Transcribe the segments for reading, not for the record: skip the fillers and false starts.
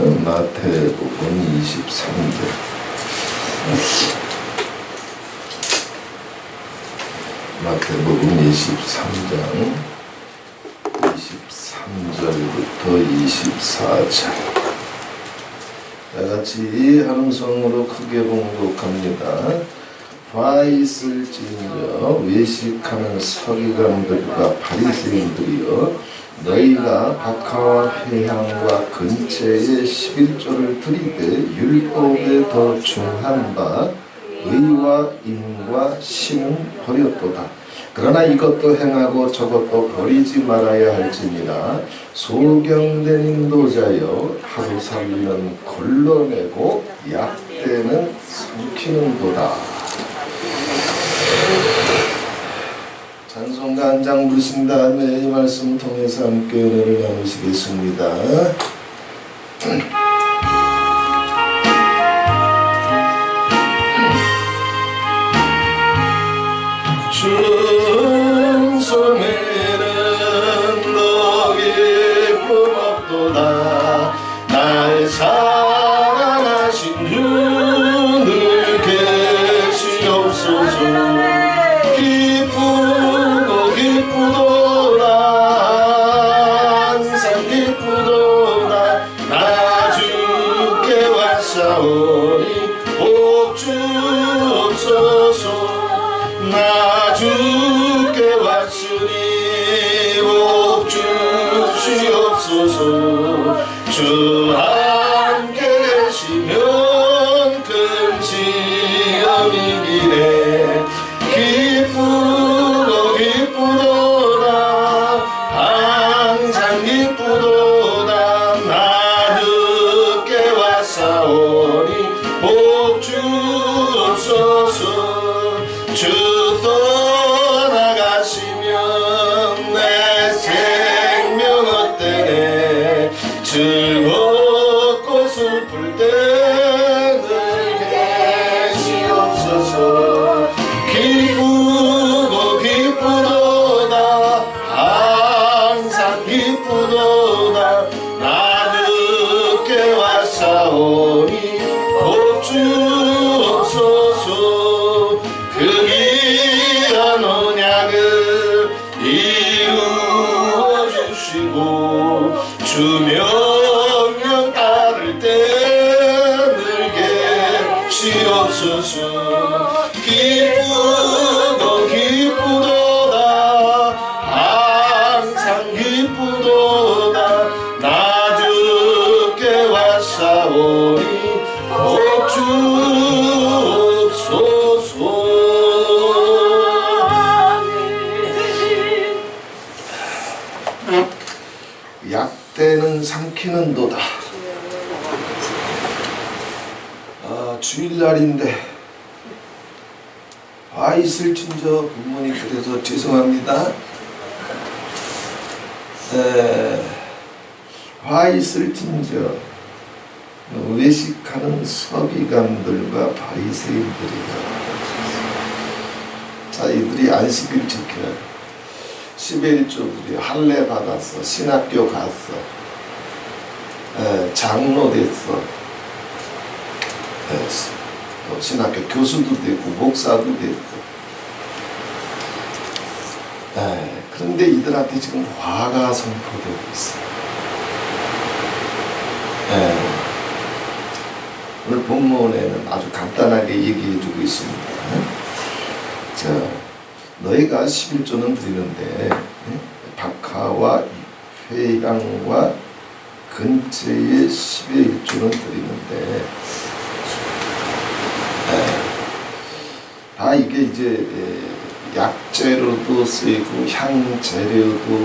마태복음 23장. 마태복음 23장 23절부터 24절. 다같이 함성으로 크게 봉독합니다. 화 있을진저 외식하는 서기관들과 바리새인들이여, 너희가 박하와 회향과 근체에 11조를 드리되 율법에 더 중한 바 의와 인과 신은 버렸도다. 그러나 이것도 행하고 저것도 버리지 말아야 할지니라. 소경된 인도자여, 하루 살기는 걸러내고 약대는 삼키는도다. 찬송가 한 장 부르신 다음에 이 말씀 통해서 함께 은혜를 나누시겠습니다. 충성에는 너 기쁨 없도다. 날 사랑하신 주는 계시옵소서. 기쁘고 기쁘도다. 항상 기쁘도다. 나 주께 왔사오니 복 주옵소서. 나 주께 왔으니 복 주시옵소서. 주 함께 계시면 큰 시험이 기네. 기쁘고 기쁘도다. 항상 기쁘도다. 나 주께 왔사오니 복 주옵소서. 주 떠나가시면 내 생명 헛되네. 즐겁고 슬플 때는 계시옵소서. 기쁘고 기쁘도다. 항상 기쁘도다. 나 늦게 왔사오니 복 주옵소서. 그 귀한 언약을 이루어 주시고 주 명령 따를 때 늘 계시옵소서. 기쁘고 기쁘도다. 항상 기쁘도다. 나 주께 왔사오니 복 주옵소서. 약대는 삼키는도다. 주일날인데 화 있을진저 본문이 그래서 죄송합니다. 화 있을진저 외식하는 서기관들과 바리새인들이다. 자, 이들이 안식일 지켜요. 11조들이 할례 받았어. 신학교 갔어. 장로 됐어. 신학교 교수도 되고 목사도 됐어. 그런데 이들한테 지금 화가 선포되고 있어. 오늘 본문에는 아주 간단하게 얘기해주고 있습니다. 자, 너희가 11조는 드리는데 박하와 회향과 근처의 11조는 드리는데 다 이게 이제 약재로도 쓰이고 향재료로도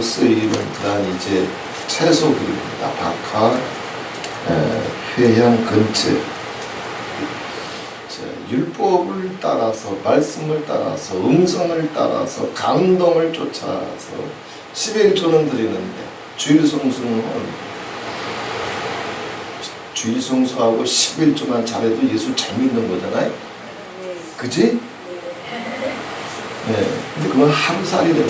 쓰이는 그런 이제 채소들입니다. 박하, 회향, 근처. 율법을 따라서, 말씀을 따라서, 음성을 따라서, 감동을 쫓아서 11조는 드리는데 주일 성수하고 11조만 잘해도 예수 잘 믿는 거잖아요. 그지? 근데 그건 하루살이 되는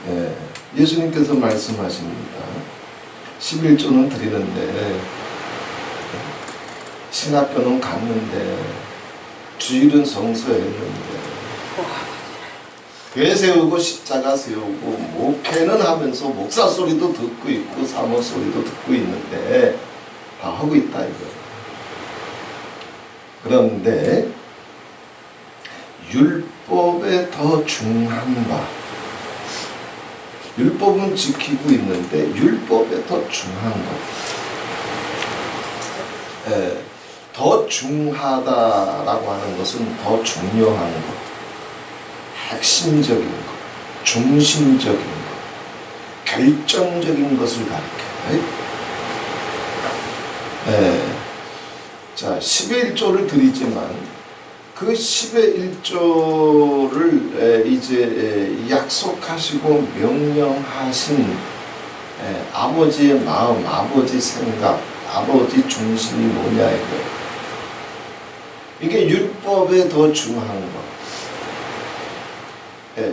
거예요. 예수님께서 말씀하십니다. 11조는 드리는데 신학교는 갔는데 주일은 성서했는데 교회 세우고 십자가 세우고 목회는 하면서 목사 소리도 듣고 있고 사모 소리도 듣고 있는데 다 하고 있다 이거. 그런데 율법에 더 중한 바, 율법은 지키고 있는데 율법에 더 중한 것, 더 중하다라고 하는 것은 더 중요한 것, 핵심적인 것, 중심적인 것, 결정적인 것을 가리켜요. 자, 10의 1조를 드리지만 그 10의 1조를 이제 약속하시고 명령하신 아버지의 마음, 아버지 생각, 아버지 중심이 뭐냐 이거예요. 이게 율법에 더 중요한 것.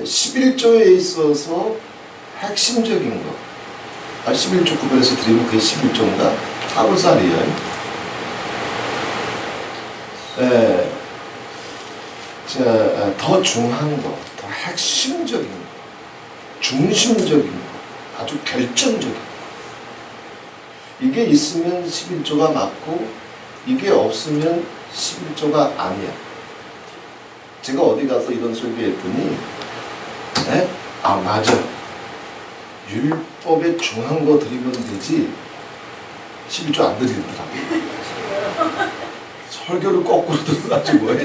11조에 있어서 핵심적인 것. 11조 구별해서 드리면 그게 11조인가? 하루살이에요. 더 중요한 것, 더 핵심적인 것, 중심적인 것, 아주 결정적인 것. 이게 있으면 11조가 맞고 이게 없으면 11조가 아니야. 제가 어디 가서 이런 설교했더니 아 맞아. 율법에 중요한 거 드리면 되지 11조 안 드리더라고요. 설교를 거꾸로 들어가지고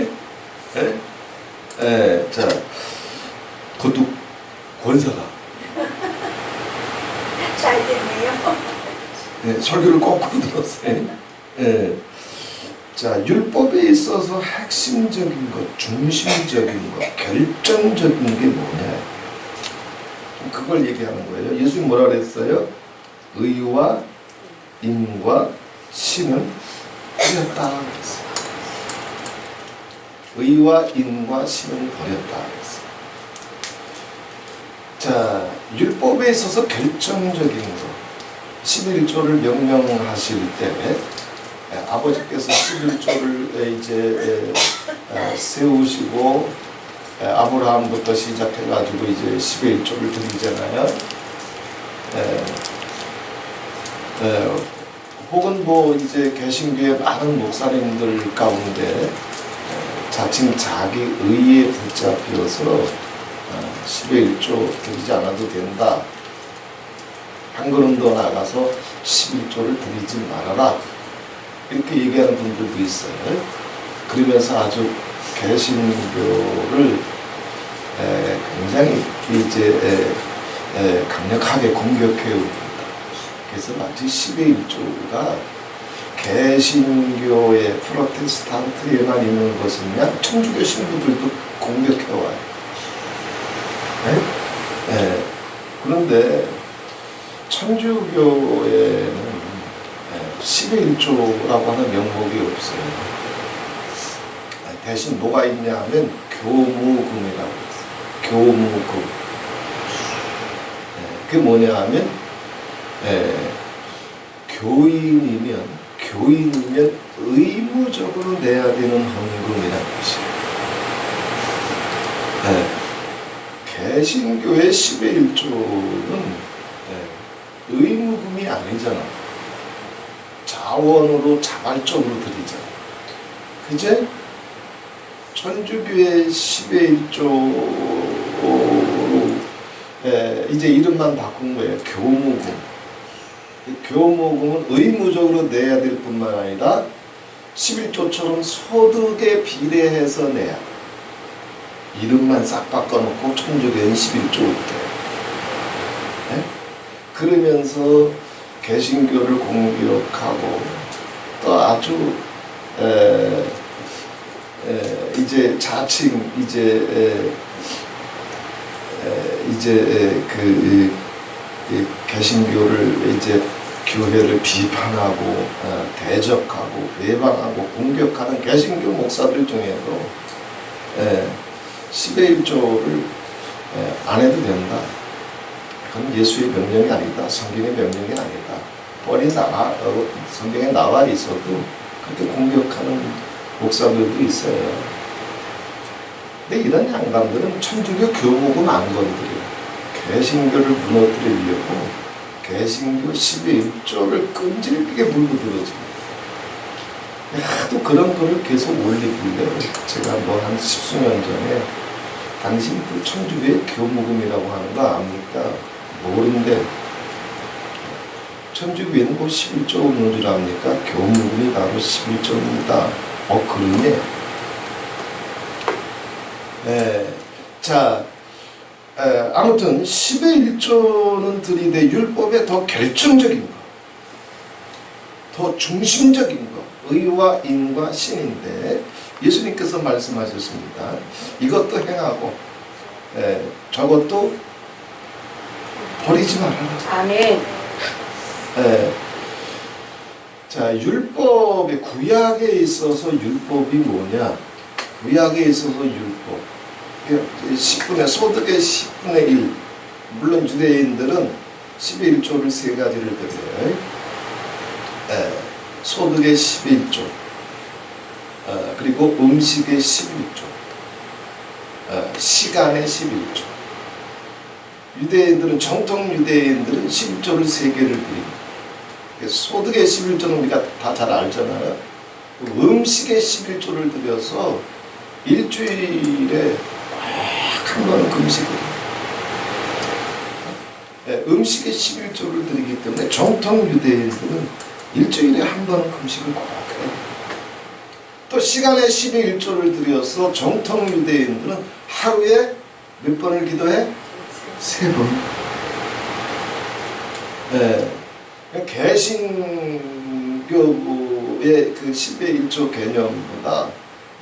자, 그것도 권사가 잘 됐네요. 설교를 거꾸로 들었어요. 자, 율법에 있어서 핵심적인 것, 중심적인 것, 결정적인 게 뭐냐? 그걸 얘기하는 거예요. 예수님 뭐라 그랬어요? 의와 인과 신은 버렸다 그랬어요. 의와 인과 신은 버렸다 그랬어요. 자, 율법에 있어서 결정적인 것, 11조를 명령하실 때 아버지께서 11조를 이제 세우시고 아브라함부터 시작해가지고 이제 11조를 드리잖아요. 혹은 뭐 이제 개신교의 많은 목사님들 가운데 자칭 자기 의에 붙잡혀서 11조 드리지 않아도 된다. 한 걸음 더 나가서 11조를 드리지 말아라. 이렇게 얘기하는 분들도 있어요. 그러면서 아주 개신교를 굉장히 이제 강력하게 공격해 옵니다. 그래서 마치 10의 1조가 개신교의 프로테스탄트에만 있는 것이냐 천주교 신부들도 공격해 와요. 그런데 천주교에는 10의 1조라고 하는 명목이 없어요. 대신 뭐가 있냐 하면 교무금이라고 했어요. 교무금. 그게 뭐냐 하면 교인이면 의무적으로 내야 되는 헌금이라는 것이에요. 개신교의 10의 1조는 의무금이 아니잖아. 자원으로 자발적으로 드리잖아. 그제? 천주교의 10의 1조로 이제 이름만 바꾼 거예요. 교무금. 교무금은 의무적으로 내야 될 뿐만 아니라 11조처럼 소득에 비례해서 내야. 이름만 싹 바꿔놓고 천주교의 11조부터. 그러면서 개신교를 공격하고 또 아주 이제 자칭 이제 그 개신교를 이제 교회를 비판하고 대적하고 외방하고 공격하는 개신교 목사들 중에도 10의 1조를 안 해도 된다. 그건 예수의 명령이 아니다. 성경의 명령이 아니다. 뻔히 성경에 나와 있어도 그렇게 공격하는 목사들도 있어요. 근데 이런 양반들은 천주교 교복은 안 건드려요. 개신교를 무너뜨리려고 개신교 11조를 끈질기게 물고 들어집니다. 하도 그런 거를 계속 올리길래 제가 뭐 한 10수년 전에 당신 그 천주교의 교무금이라고 하는 거 압니까? 모르는데 천주교에는 뭐 11조 없는 줄 압니까? 교무금이 바로 11조입니다. 그러네. 자, 아무튼 10의 1조는 들이대 율법의 더 결정적인 거, 더 중심적인 거, 의와 인과 신인데 예수님께서 말씀하셨습니다. 이것도 행하고 저것도 버리지 말아라. 아멘. 자, 율법의 구약에 있어서 율법이 뭐냐? 구약에 있어서 율법 10분의 소득의 10분의 1. 물론 유대인들은 10의 1조를 세 가지를 드려요. 소득의 11조, 그리고 음식의 11조, 시간의 11조. 유대인들은 정통 유대인들은 11조를 세 개를 드립니다. 소득의 11조는 우리가 다 잘 알잖아요. 음식의 11조를 들여서 일주일에 한 번은 금식을 해요. 음식의 11조를 드리기 때문에 정통 유대인들은 일주일에 한 번은 금식을 꼭 해요. 또 시간의 11조를 들여서 정통 유대인들은 하루에 몇 번을 기도해? 3번. 개신교의 그 10의 1조 개념보다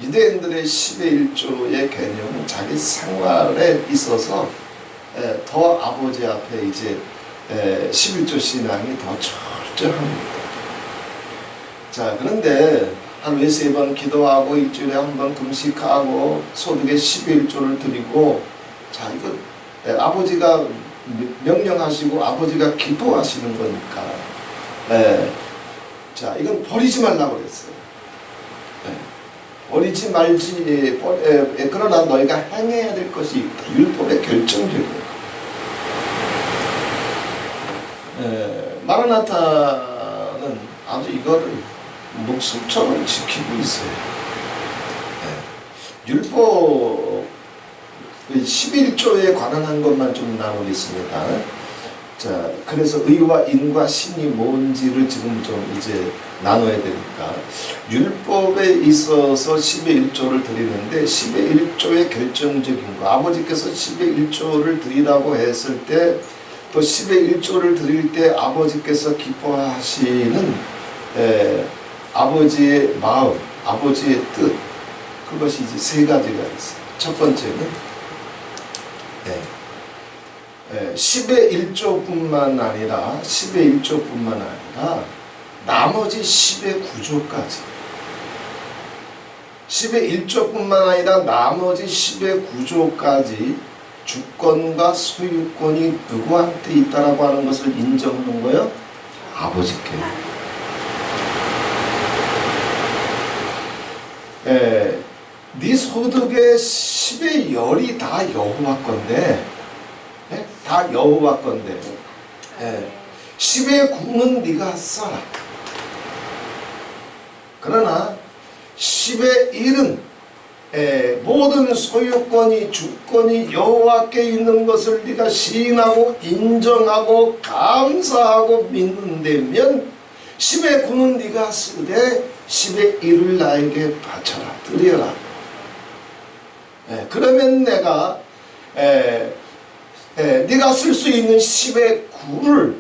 유대인들의 10의 1조의 개념은 자기 생활에 있어서 더 아버지 앞에 이제 11조 신앙이 더 철저합니다. 자, 그런데 하루에 3번 기도하고 일주일에 한 번 금식하고 소득의 11조를 드리고, 자, 이거 아버지가 명령하시고 아버지가 기뻐하시는 거니까 자, 이건 버리지 말라고 그랬어요. 버리지 말지, 그러나 너희가 행해야 될 것이 있다. 율법의 결정적인 것. 마라나타는 아주 이거를 목숨처럼 지키고 있어요. 율법 11조에 관한 것만 좀 나누겠습니다. 자, 그래서 의와 인과 신이 뭔지를 지금 좀 이제 나눠야 되니까, 율법에 있어서 10의 1조를 드리는데 10의 1조의 결정적인 거, 아버지께서 10의 1조를 드리라고 했을 때, 또 10의 1조를 드릴 때 아버지께서 기뻐하시는 아버지의 마음, 아버지의 뜻, 그것이 이제 세 가지가 있어요. 첫 번째는 10의 1조뿐만 아니라 나머지 10의 9조까지, 10의 1조뿐만 아니라 나머지 10의 9조까지 주권과 소유권이 누구한테 있다라고 하는 것을 인정하는 거예요? 아버지께. 네 소득의 10의 10이 다 여호와 건데, 다 여호와 건데, 10의 9는 네가 써라. 그러나 10의 1은 모든 소유권이, 주권이 여호와께 있는 것을 네가 시인하고 인정하고 감사하고 믿는다면 10의 9는 네가 쓰되 10의 1을 나에게 바쳐라, 드려라. 그러면 내가 네가 쓸 수 있는 10의 9를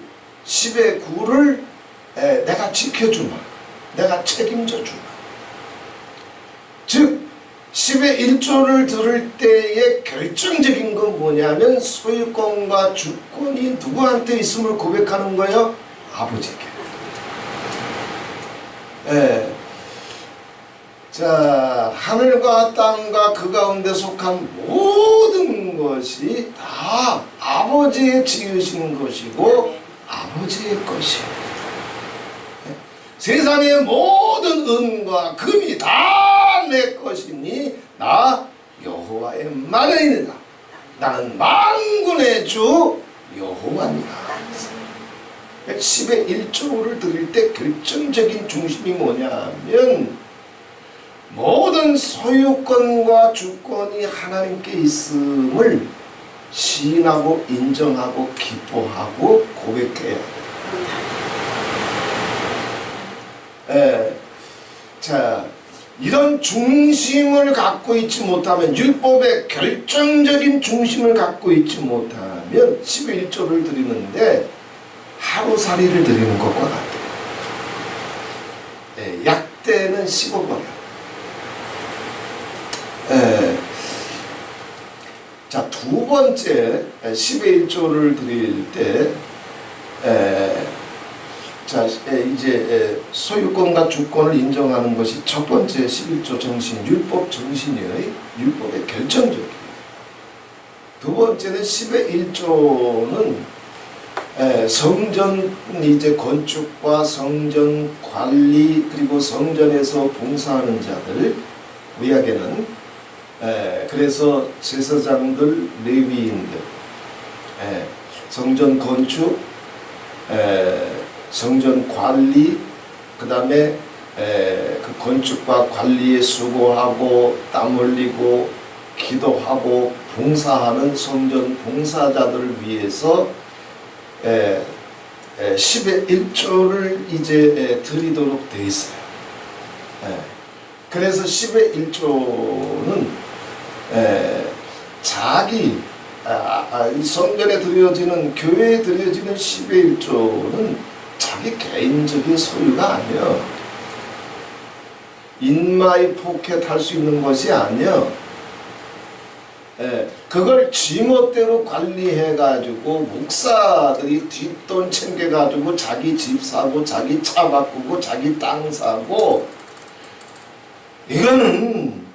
내가 지켜주마, 내가 책임져 주마. 즉 10의 1조를 들을 때의 결정적인 건 뭐냐면 소유권과 주권이 누구한테 있음을 고백하는 거예요? 아버지께. 자, 하늘과 땅과 그 가운데 속한 모든 것이 다 아버지의 지으신 것이고 아버지의 것이에요. 세상의 모든 은과 금이 다 내 것이니 나 여호와의 만원이니라. 나는 만군의 주 여호와니라. 10의 1조를 드릴 때 결정적인 중심이 뭐냐면 모든 소유권과 주권이 하나님께 있음을 시인하고 인정하고 기뻐하고 고백해야 돼요. 자, 이런 중심을 갖고 있지 못하면, 율법의 결정적인 중심을 갖고 있지 못하면 11조를 드리는데 하루살이를 드리는 것과 같아요. 약대는 씹어버려요. 자, 두 번째 10의 1조를 드릴 때 자, 이제 소유권과 주권을 인정하는 것이 첫 번째 11조 정신, 율법 정신이에요. 율법의 결정적이에요. 두 번째는 10의 1조는 성전 이제 건축과 성전 관리 그리고 성전에서 봉사하는 자들, 구약에는 그래서 제사장들, 레위인들, 성전 건축, 성전 관리, 그 다음에 그 건축과 관리에 수고하고 땀 흘리고 기도하고 봉사하는 성전 봉사자들을 위해서 10의 1조를 이제 드리도록 되어 있어요. 그래서 10의 1조는 자기 성전에 드려지는, 교회에 드려지는 10의 1조는 자기 개인적인 소유가 아니야. 인마이 포켓 할 수 있는 것이 아니야. 그걸 지멋대로 관리해가지고 목사들이 뒷돈 챙겨가지고 자기 집 사고 자기 차 바꾸고 자기 땅 사고, 이거는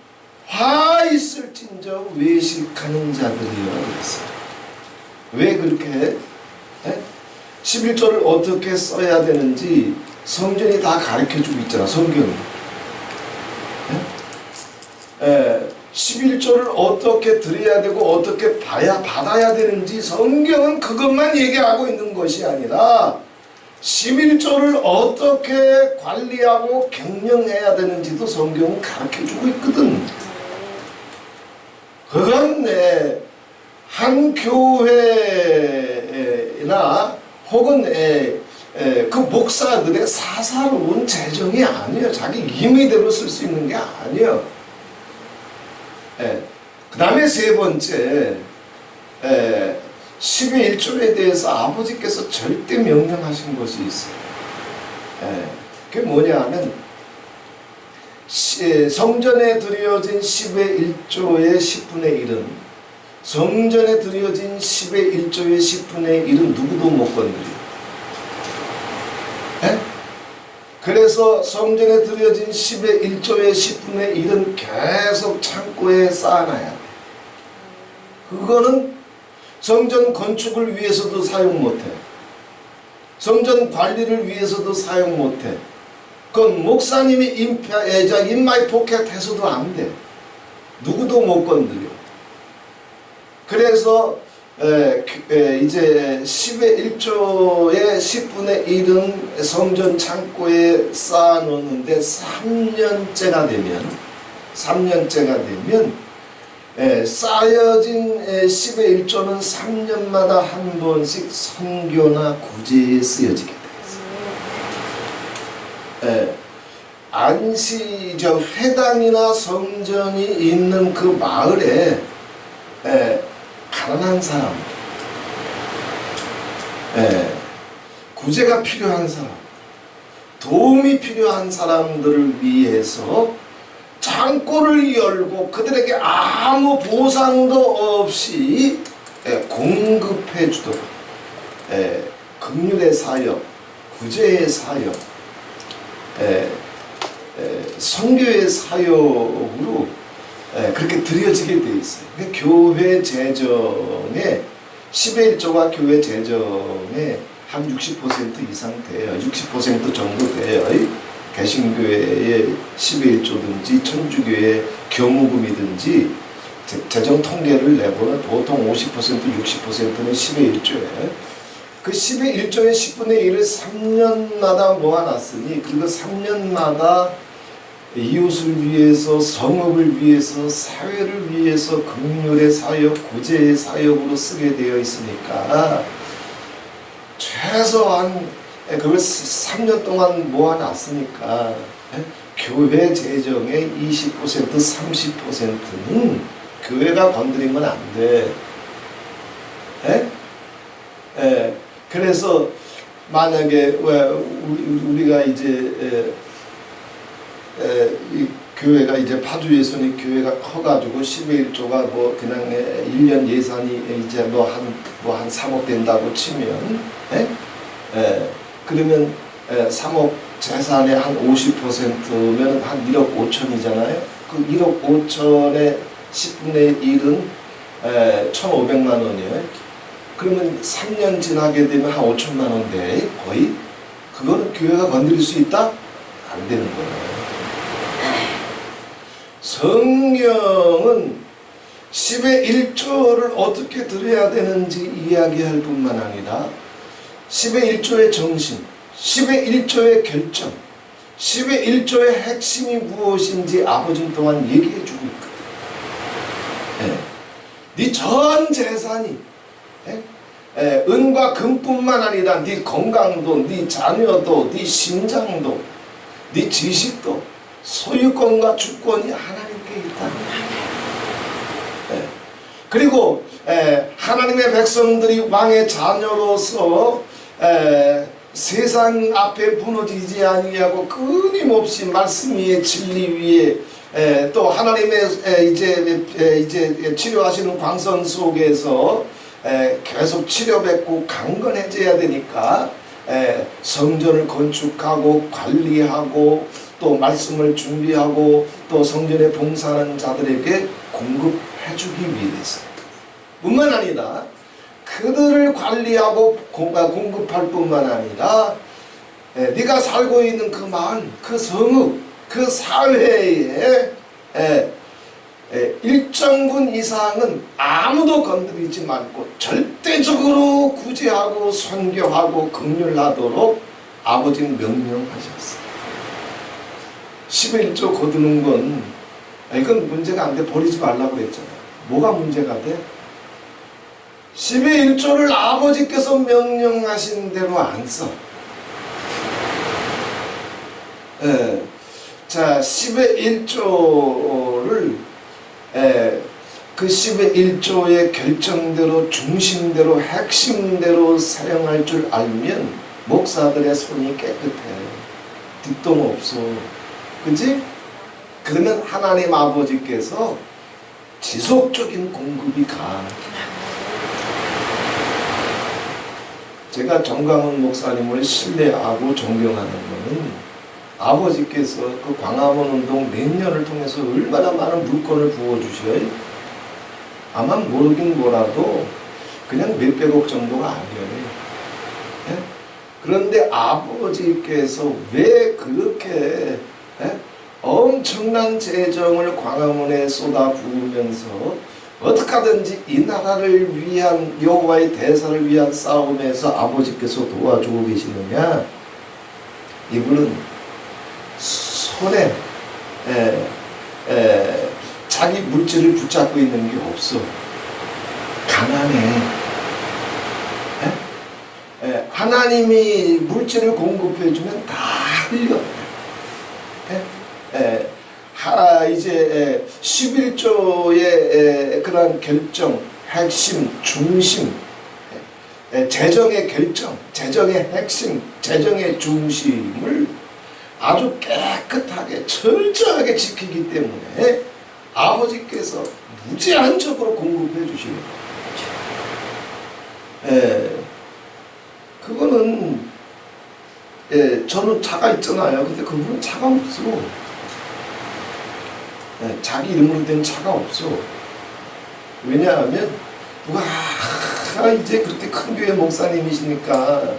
화 있을진저 외식하는 자들이라고 했어요. 왜 그렇게 해? 11조를 어떻게 써야 되는지 성전이 다 가르쳐주고 있잖아, 성경이. 11조를 어떻게 드려야 되고 어떻게 받아야 되는지 성경은 그것만 얘기하고 있는 것이 아니라 11조를 어떻게 관리하고 경영해야 되는지도 성경은 가르쳐주고 있거든. 그건 한 교회나 혹은 그 목사들의 사사로운 재정이 아니에요. 자기 임의대로 쓸 수 있는 게 아니에요. 그 다음에 세 번째, 10의 1조에 대해서 아버지께서 절대 명령하신 것이 있어요. 그게 뭐냐 하면, 성전에 드려진 10의 1조의 10분의 1은, 성전에 드려진 10의 1조의 10분의 1은 누구도 못 건드려요. 그래서 성전에 드려진 10의 1조의 10분의 1은 계속 창고에 쌓아놔야 돼. 그거는 성전 건축을 위해서도 사용 못해. 성전 관리를 위해서도 사용 못해. 그건 목사님이 인마이 포켓 해서도 안 돼. 누구도 못 건드려. 그래서 이제 10의 1조의 10분의 1은 성전 창고에 쌓아놓는데 3년째가 되면 쌓여진 10의 1조는 3년마다 한 번씩 선교나 구제에 쓰여지게 되어 있어요. 회당이나 성전이 있는 그 마을에 가난한 사람, 구제가 필요한 사람, 도움이 필요한 사람들을 위해서 창고를 열고 그들에게 아무 보상도 없이 공급해 주도록 긍휼의 사역, 구제의 사역, 선교의 사역으로 그렇게 드려지게 돼 있어요. 교회 재정에 10의 1조가 교회 재정의 한 60% 이상 돼요. 60% 정도 돼요. 개신교회의 10의 1조든지 천주교의 교무금이든지 재정 통계를 내보면 보통 50% 60%는 10의 1조예요. 그 10의 1조의 10분의 1을 3년마다 모아놨으니 그리고 3년마다 이웃을 위해서, 성읍을 위해서, 사회를 위해서 긍휼의 사역, 구제의 사역으로 쓰게 되어 있으니까 최소한 그걸 3년 동안 모아놨으니까 교회 재정의 20% 30%는 교회가 건드리면 안 돼. 그래서 만약에 우리가 이제 이 교회가 이제 파주예수님 교회가 커가지고 10의 1조가 뭐 그냥 1년 예산이 이제 뭐 한 3억 된다고 치면, 그러면 3억 재산의 한 50%면 한 1억 5천이잖아요. 그 1억 5천의 10분의 1은 1,500만 원이에요. 그러면 3년 지나게 되면 한 5천만 원 돼. 거의. 그거는 교회가 건드릴 수 있다? 안 되는 거예요. 성경은 10의 1조를 어떻게 드려야 되는지 이야기할 뿐만 아니라 10의 1조의 정신, 10의 1조의 결정, 10의 1조의 핵심이 무엇인지 아버지는 또한 얘기해 주고 있거든. 네 전 재산이 은과 금뿐만 아니라 네 건강도, 네 자녀도, 네 심장도, 네 지식도, 소유권과 주권이 하나님께 있다. 그리고 하나님의 백성들이 왕의 자녀로서 세상 앞에 무너지지 아니하고 끊임없이 말씀 위에 진리 위에 또 하나님의 이제 치료하시는 광선 속에서 계속 치료받고 강건해져야 되니까 성전을 건축하고 관리하고 또 말씀을 준비하고 또 성전에 봉사하는 자들에게 공급해주기 위해서 뿐만 아니라 그들을 관리하고 공급할 뿐만 아니라 네가 살고 있는 그 마을, 그 성읍, 그 사회에 일정분 이상은 아무도 건드리지 말고 절대적으로 구제하고 선교하고 긍휼하도록 아버지는 명령하셨어요. 11조 거두는 건 이건 문제가 안 돼. 버리지 말라고 그랬잖아요. 뭐가 문제가 돼? 10의 1조를 아버지께서 명령하신 대로 안 써. 자, 10의 1조를 그 10의 1조의 결정대로 중심대로 핵심대로 사용할 줄 알면 목사들의 손이 깨끗해. 뒷동 없어. 그치? 그러면 하나님 아버지께서 지속적인 공급이 가. 제가 정강훈 목사님을 신뢰하고 존경하는 것은 아버지께서 그 광화문 운동 몇 년을 통해서 얼마나 많은 물건을 부어주셔요. 아마 모르긴 뭐라도 그냥 몇백억 정도가 아니에요. 그런데 아버지께서 왜 그렇게 엄청난 재정을 광화문에 쏟아부으면서 어떻게 하든지 이 나라를 위한 여호와의 대사를 위한 싸움에서 아버지께서 도와주고 계시느냐? 이분은 손에 자기 물질을 붙잡고 있는 게 없어. 가난해. 하나님이 물질을 공급해주면 다 흘려. 이제 11조의 그런 결정, 핵심, 중심, 재정의 결정, 재정의 핵심, 재정의 중심을 아주 깨끗하게 철저하게 지키기 때문에 아버지께서 무제한적으로 공급해 주시는 거예요. 그거는 저는 차가 있잖아요. 근데 그분은 차가 없어. 자기 이름으로 된 차가 없어. 왜냐하면 누가 이제 그렇게 큰 교회 목사님이시니까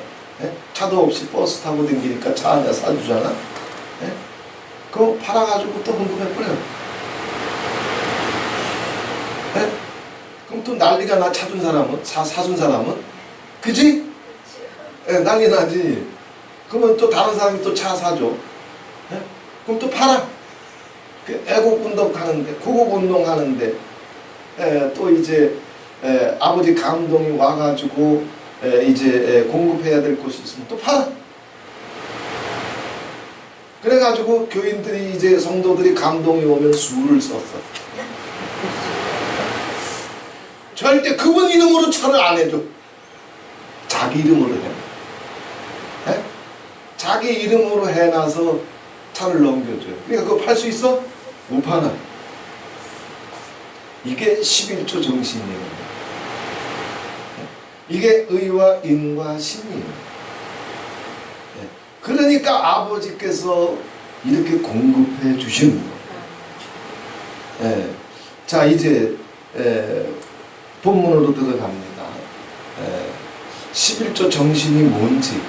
차도 없이 버스 타고 다니니까 차 하나 사주잖아. 그거 팔아가지고 또 헌금해버려. 그럼 또 난리가 나. 사준 사람은, 사준 사람은, 그지? 난리 나지. 그러면 또 다른 사람이 또 차 사줘. 그럼 또 팔아. 애국운동 하는데, 구국운동 하는데, 또 이제 아버지 감동이 와가지고 이제 공급해야 될 곳이 있으면 또 팔아. 그래가지고 교인들이 이제 성도들이 감동이 오면 술을 썼어. 절대 그분 이름으로 차를 안 해줘. 자기 이름으로 해. 자기 이름으로 해놔서 차를 넘겨줘요. 그러니까 그거 팔 수 있어? 못 파나. 이게 11조 정신이에요. 이게 의와 인과 신이에요. 그러니까 아버지께서 이렇게 공급해 주시는 거예요. 자, 이제 본문으로 들어갑니다. 11조 정신이 뭔지,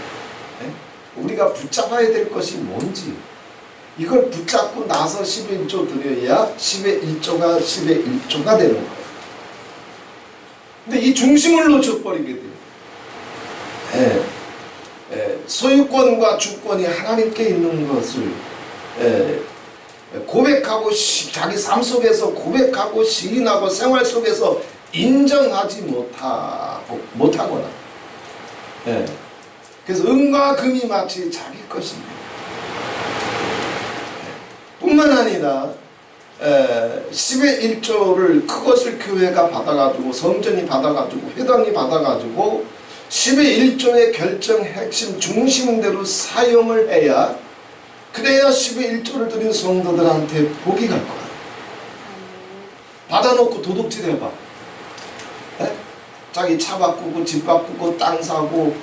우리가 붙잡아야 될 것이 뭔지, 이걸 붙잡고 나서 11조 드려야 10의 1조가 10의 1조가 되는 거예요. 근데 이 중심을 놓쳐버리게 돼요. 소유권과 주권이 하나님께 있는 것을 고백하고 자기 삶 속에서 고백하고 시인하고 생활 속에서 인정하지 못하거나 그래서 은과 금이 마치 자기 것입니다. 뿐만 아니라 10의 1조를 그것을 교회가 받아가지고 성전이 받아가지고 회당이 받아가지고 10의 1조의 결정 핵심 중심대로 사용을 해야, 그래야 10의 1조를 드린 성도들한테 복이 갈 거야. 받아놓고 도둑질 해봐. 자기 차 바꾸고 집 바꾸고 땅 사고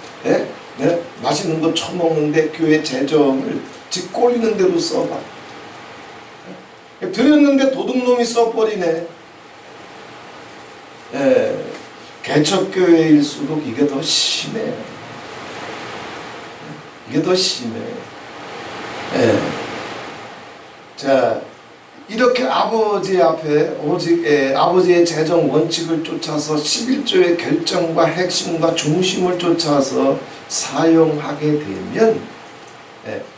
맛있는 거 처먹는데 교회 재정을 집 꼴리는 대로 써봐. 드렸는데 도둑놈이 써버리네. 개척교회일수록 이게 더 심해요. 이게 더 심해요. 자, 이렇게 아버지 앞에 오직 아버지의 재정 원칙을 쫓아서 11조의 결정과 핵심과 중심을 쫓아서 사용하게 되면,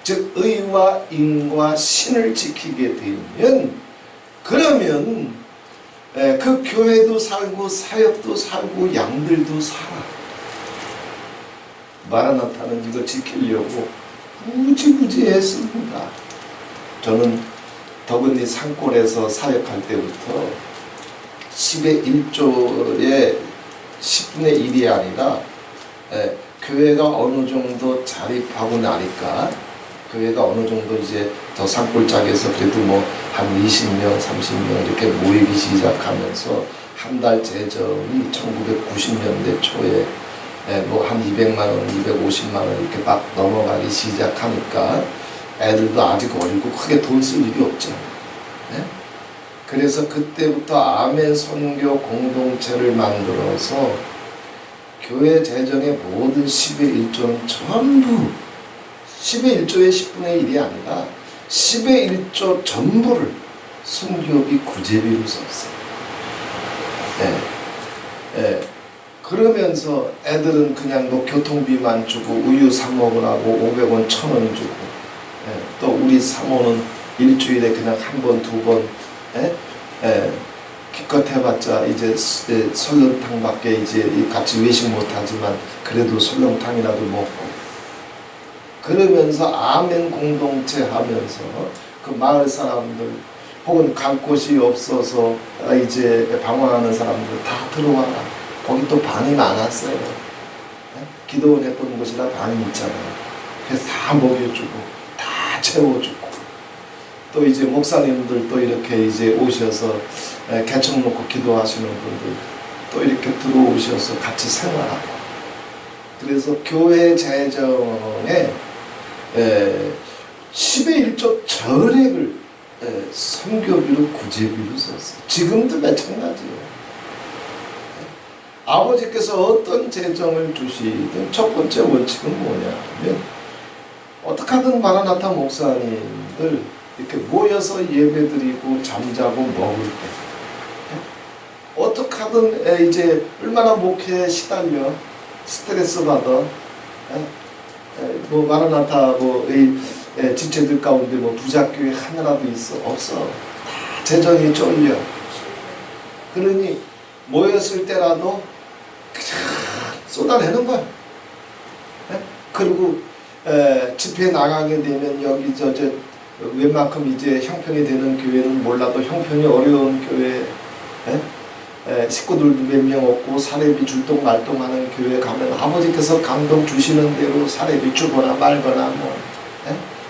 즉 의와 인과 신을 지키게 되면, 그러면 그 교회도 살고 사역도 살고 양들도 살아. 마라나타는 이거 지키려고 무지무지 했습니다. 저는 더근리 산골에서 사역할 때부터 10의 1조의 10분의 1이 아니라 교회가 어느 정도 자립하고 나니까, 교회가 어느 정도 이제 더 산골짜기에서 그래도 뭐 한 20명, 30명 이렇게 모이기 시작하면서 한 달 재정이 1990년대 초에 뭐 한 200만 원, 250만 원 이렇게 막 넘어가기 시작하니까 애들도 아직 어리고 크게 돈 쓸 일이 없죠. 그래서 그때부터 아멘 선교 공동체를 만들어서 교회 재정의 모든 10의 1조는 전부 10의 1조의 10분의 1이 아니라 10의 1조 전부를 선교비 구제비로 썼어요. 그러면서 애들은 그냥 뭐 교통비만 주고 우유 사 먹으라고 500원, 1000원 주고, 또 우리 사모는 일주일에 그냥 한 번, 두 번, 기껏 해봤자 이제 설렁탕밖에 이제 같이 외식 못하지만 그래도 설렁탕이라도 먹고, 그러면서 아멘 공동체 하면서 그 마을 사람들 혹은 갈 곳이 없어서 이제 방황하는 사람들 다 들어와라. 거기 또 방이 많았어요. 기도원 했던 곳이라 방이 있잖아요. 그래서 다 먹여주고 다 채워주고, 또 이제 목사님들 또 이렇게 이제 오셔서 개척 놓고 기도하시는 분들 또 이렇게 들어오셔서 같이 생활하고, 그래서 교회 재정에 10의 1조 전액을 선교비로 구제비로 썼어요. 지금도 마찬가지예요. 아버지께서 어떤 재정을 주시든 첫 번째 원칙은 뭐냐면 어떻게 하든 마라나타 목사님들 이렇게 모여서 예배드리고 잠자고 먹을 때 어떻게 하든 이제 얼마나 목회에 시달려 스트레스 받아 뭐 마라나타 뭐 지체들 가운데 뭐 부자교회 하나라도 있어? 없어. 다 재정이 쫄려. 그러니 모였을 때라도 그냥 쏟아내는 거야. 그리고 집회 나가게 되면 여기 저 웬만큼 이제 형편이 되는 교회는 몰라도 형편이 어려운 교회 식구들도 몇 명 없고 사례비 줄동 말동하는 교회 가면 아버지께서 감동 주시는 대로 사례비 주거나 말거나 뭐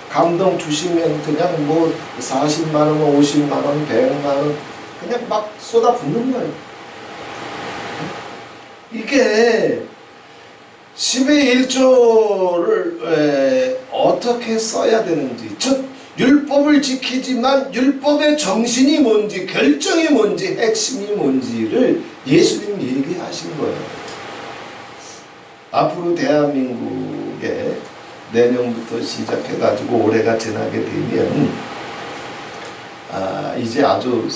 감동 주시면 그냥 뭐 40만원, 50만원, 100만원 그냥 막 쏟아붓는 거예요. 이게 10의 1조를 어떻게 써야 되는지, 즉 율법을 지키지만 율법의 정신이 뭔지, 결정이 뭔지, 핵심이 뭔지를 예수님 얘기하신 거예요. 앞으로 대한민국에 내년부터 시작해가지고 올해가 지나게 되면 이제 아주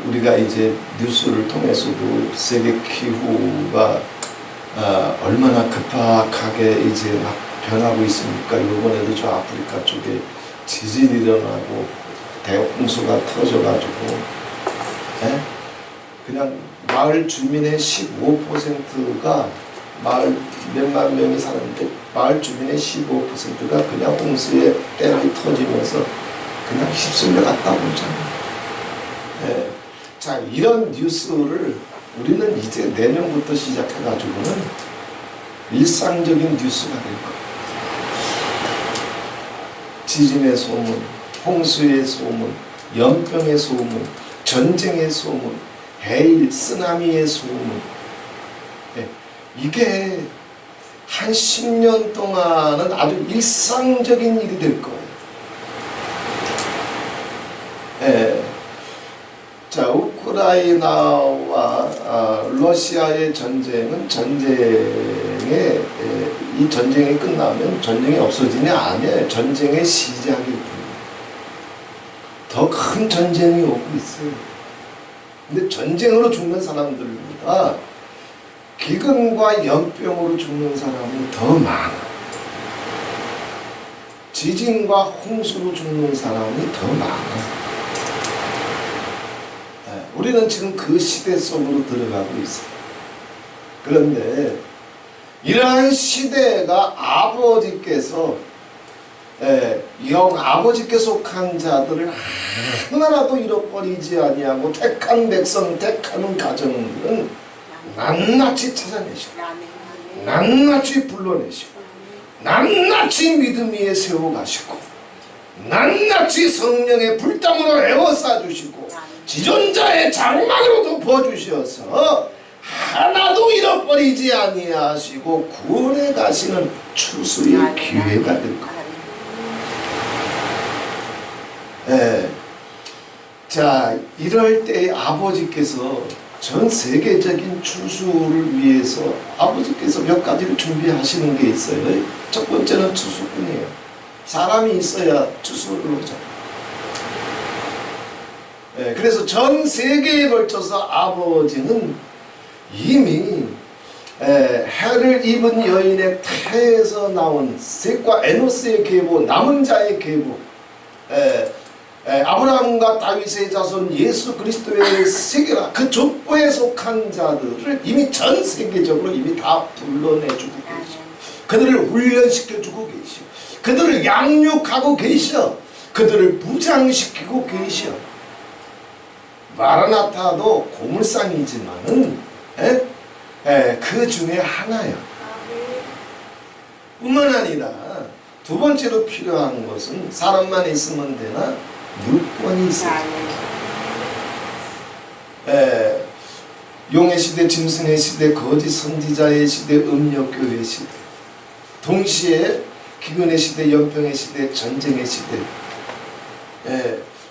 우리가 이제 뉴스를 통해서도 세계 기후가 얼마나 급박하게 이제 막 변하고 있습니까? 이번에도 저 아프리카 쪽에 지진이 일어나고 대홍수가 터져가지고 그냥 마을 주민의 15%가 마을 몇만 명이 사는데 마을 주민의 15%가 그냥 홍수에 댐이 터지면서 그냥 휩쓸려 갔다고 하잖아요. 자, 이런 뉴스를 우리는 이제 내년부터 시작해가지고는 일상적인 뉴스가 될 거예요. 지진의 소문, 홍수의 소문, 연병의 소문, 전쟁의 소문, 해일, 쓰나미의 소문. 이게 한 10년 동안은 아주 일상적인 일이 될 거예요. 자, 우크라이나와 러시아의 전쟁은 이 전쟁이 끝나면 전쟁이 없어지냐? 아니에요. 전쟁의 시작일 뿐이에요. 더 큰 전쟁이 오고 있어요. 근데 전쟁으로 죽는 사람들보다 기근과 연병으로 죽는 사람이 더 많아. 지진과 홍수로 죽는 사람이 더 많아. 우리는 지금 그 시대 속으로 들어가고 있어요. 그런데 이러한 시대가 아버지께서 아버지께 속한 자들을 하나라도 잃어버리지 아니하고 택한 백성, 택하는 가정들은 낱낱이 찾아내시고 낱낱이 불러내시고 낱낱이 믿음 위에 세워가시고 낱낱이 성령의 불땀으로 에워싸주시고 지존자의 장막으로도 부어주셔서 하나도 잃어버리지 아니하시고 구원해 가시는 추수의 기회가 될 거예요. 자, 이럴 때 아버지께서 전 세계적인 추수를 위해서 아버지께서 몇 가지를 준비하시는 게 있어요. 첫 번째는 추수꾼이에요. 사람이 있어야 추수를 오잖아요. 그래서 전 세계에 걸쳐서 아버지는 이미 해를 입은 여인의 태에서 나온 셋과 에노스의 계보, 남은 자의 계보, 아브라함과 다윗의 자손 예수 그리스도의 세계라 그 족보에 속한 자들을 이미 전 세계적으로 이미 다 불러내주고 계시고 그들을 훈련시켜주고 계시고 그들을 양육하고 계셔. 그들을 무장시키고 계셔. 마라나타도 고물상이지만은 그 중에 하나야. 뿐만 아니라 두 번째로 필요한 것은 사람만 있으면 되나? 물권이 있어야 돼. 용의 시대, 짐승의 시대, 거짓 선지자의 시대, 음욕교의 시대, 동시에 기근의 시대, 연병의 시대, 전쟁의 시대,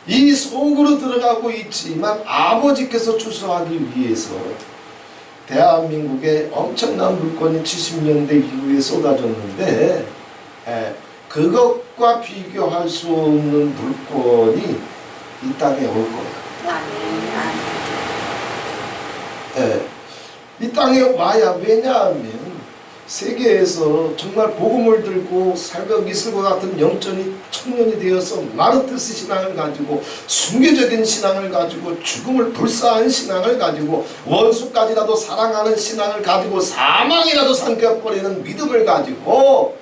이 속으로 들어가고 있지만 아버지께서 추수하기 위해서 대한민국에 엄청난 물건이 70년대 이후에 쏟아졌는데 그것과 비교할 수 없는 물건이 이 땅에 올 거야. 이 땅에 와야, 왜냐하면 세계에서 정말 복음을 들고 새벽 이슬과 같은 영적인 청년이 되어서 마르트스 신앙을 가지고, 순교적인 신앙을 가지고, 죽음을 불사한 신앙을 가지고, 원수까지라도 사랑하는 신앙을 가지고, 사망이라도 삼켜버리는 믿음을 가지고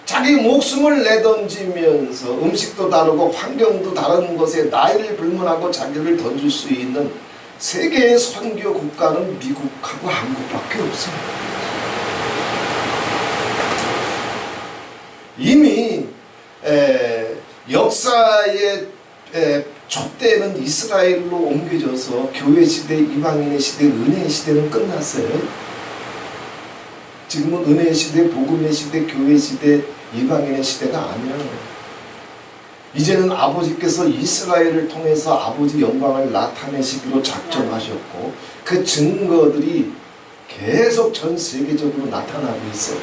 자기 목숨을 내던지면서 음식도 다르고 환경도 다른 것에 나이를 불문하고 자기를 던질 수 있는 세계의 선교 국가는 미국하고 한국밖에 없습니다. 이미 역사의 촛대는 이스라엘로 옮겨져서 교회 시대, 이방인의 시대, 은혜의 시대는 끝났어요. 지금은 은혜의 시대, 복음의 시대, 교회 시대, 이방인의 시대가 아니에요. 이제는 아버지께서 이스라엘을 통해서 아버지 영광을 나타내시기로 작정하셨고, 그 증거들이 계속 전 세계적으로 나타나고 있어요.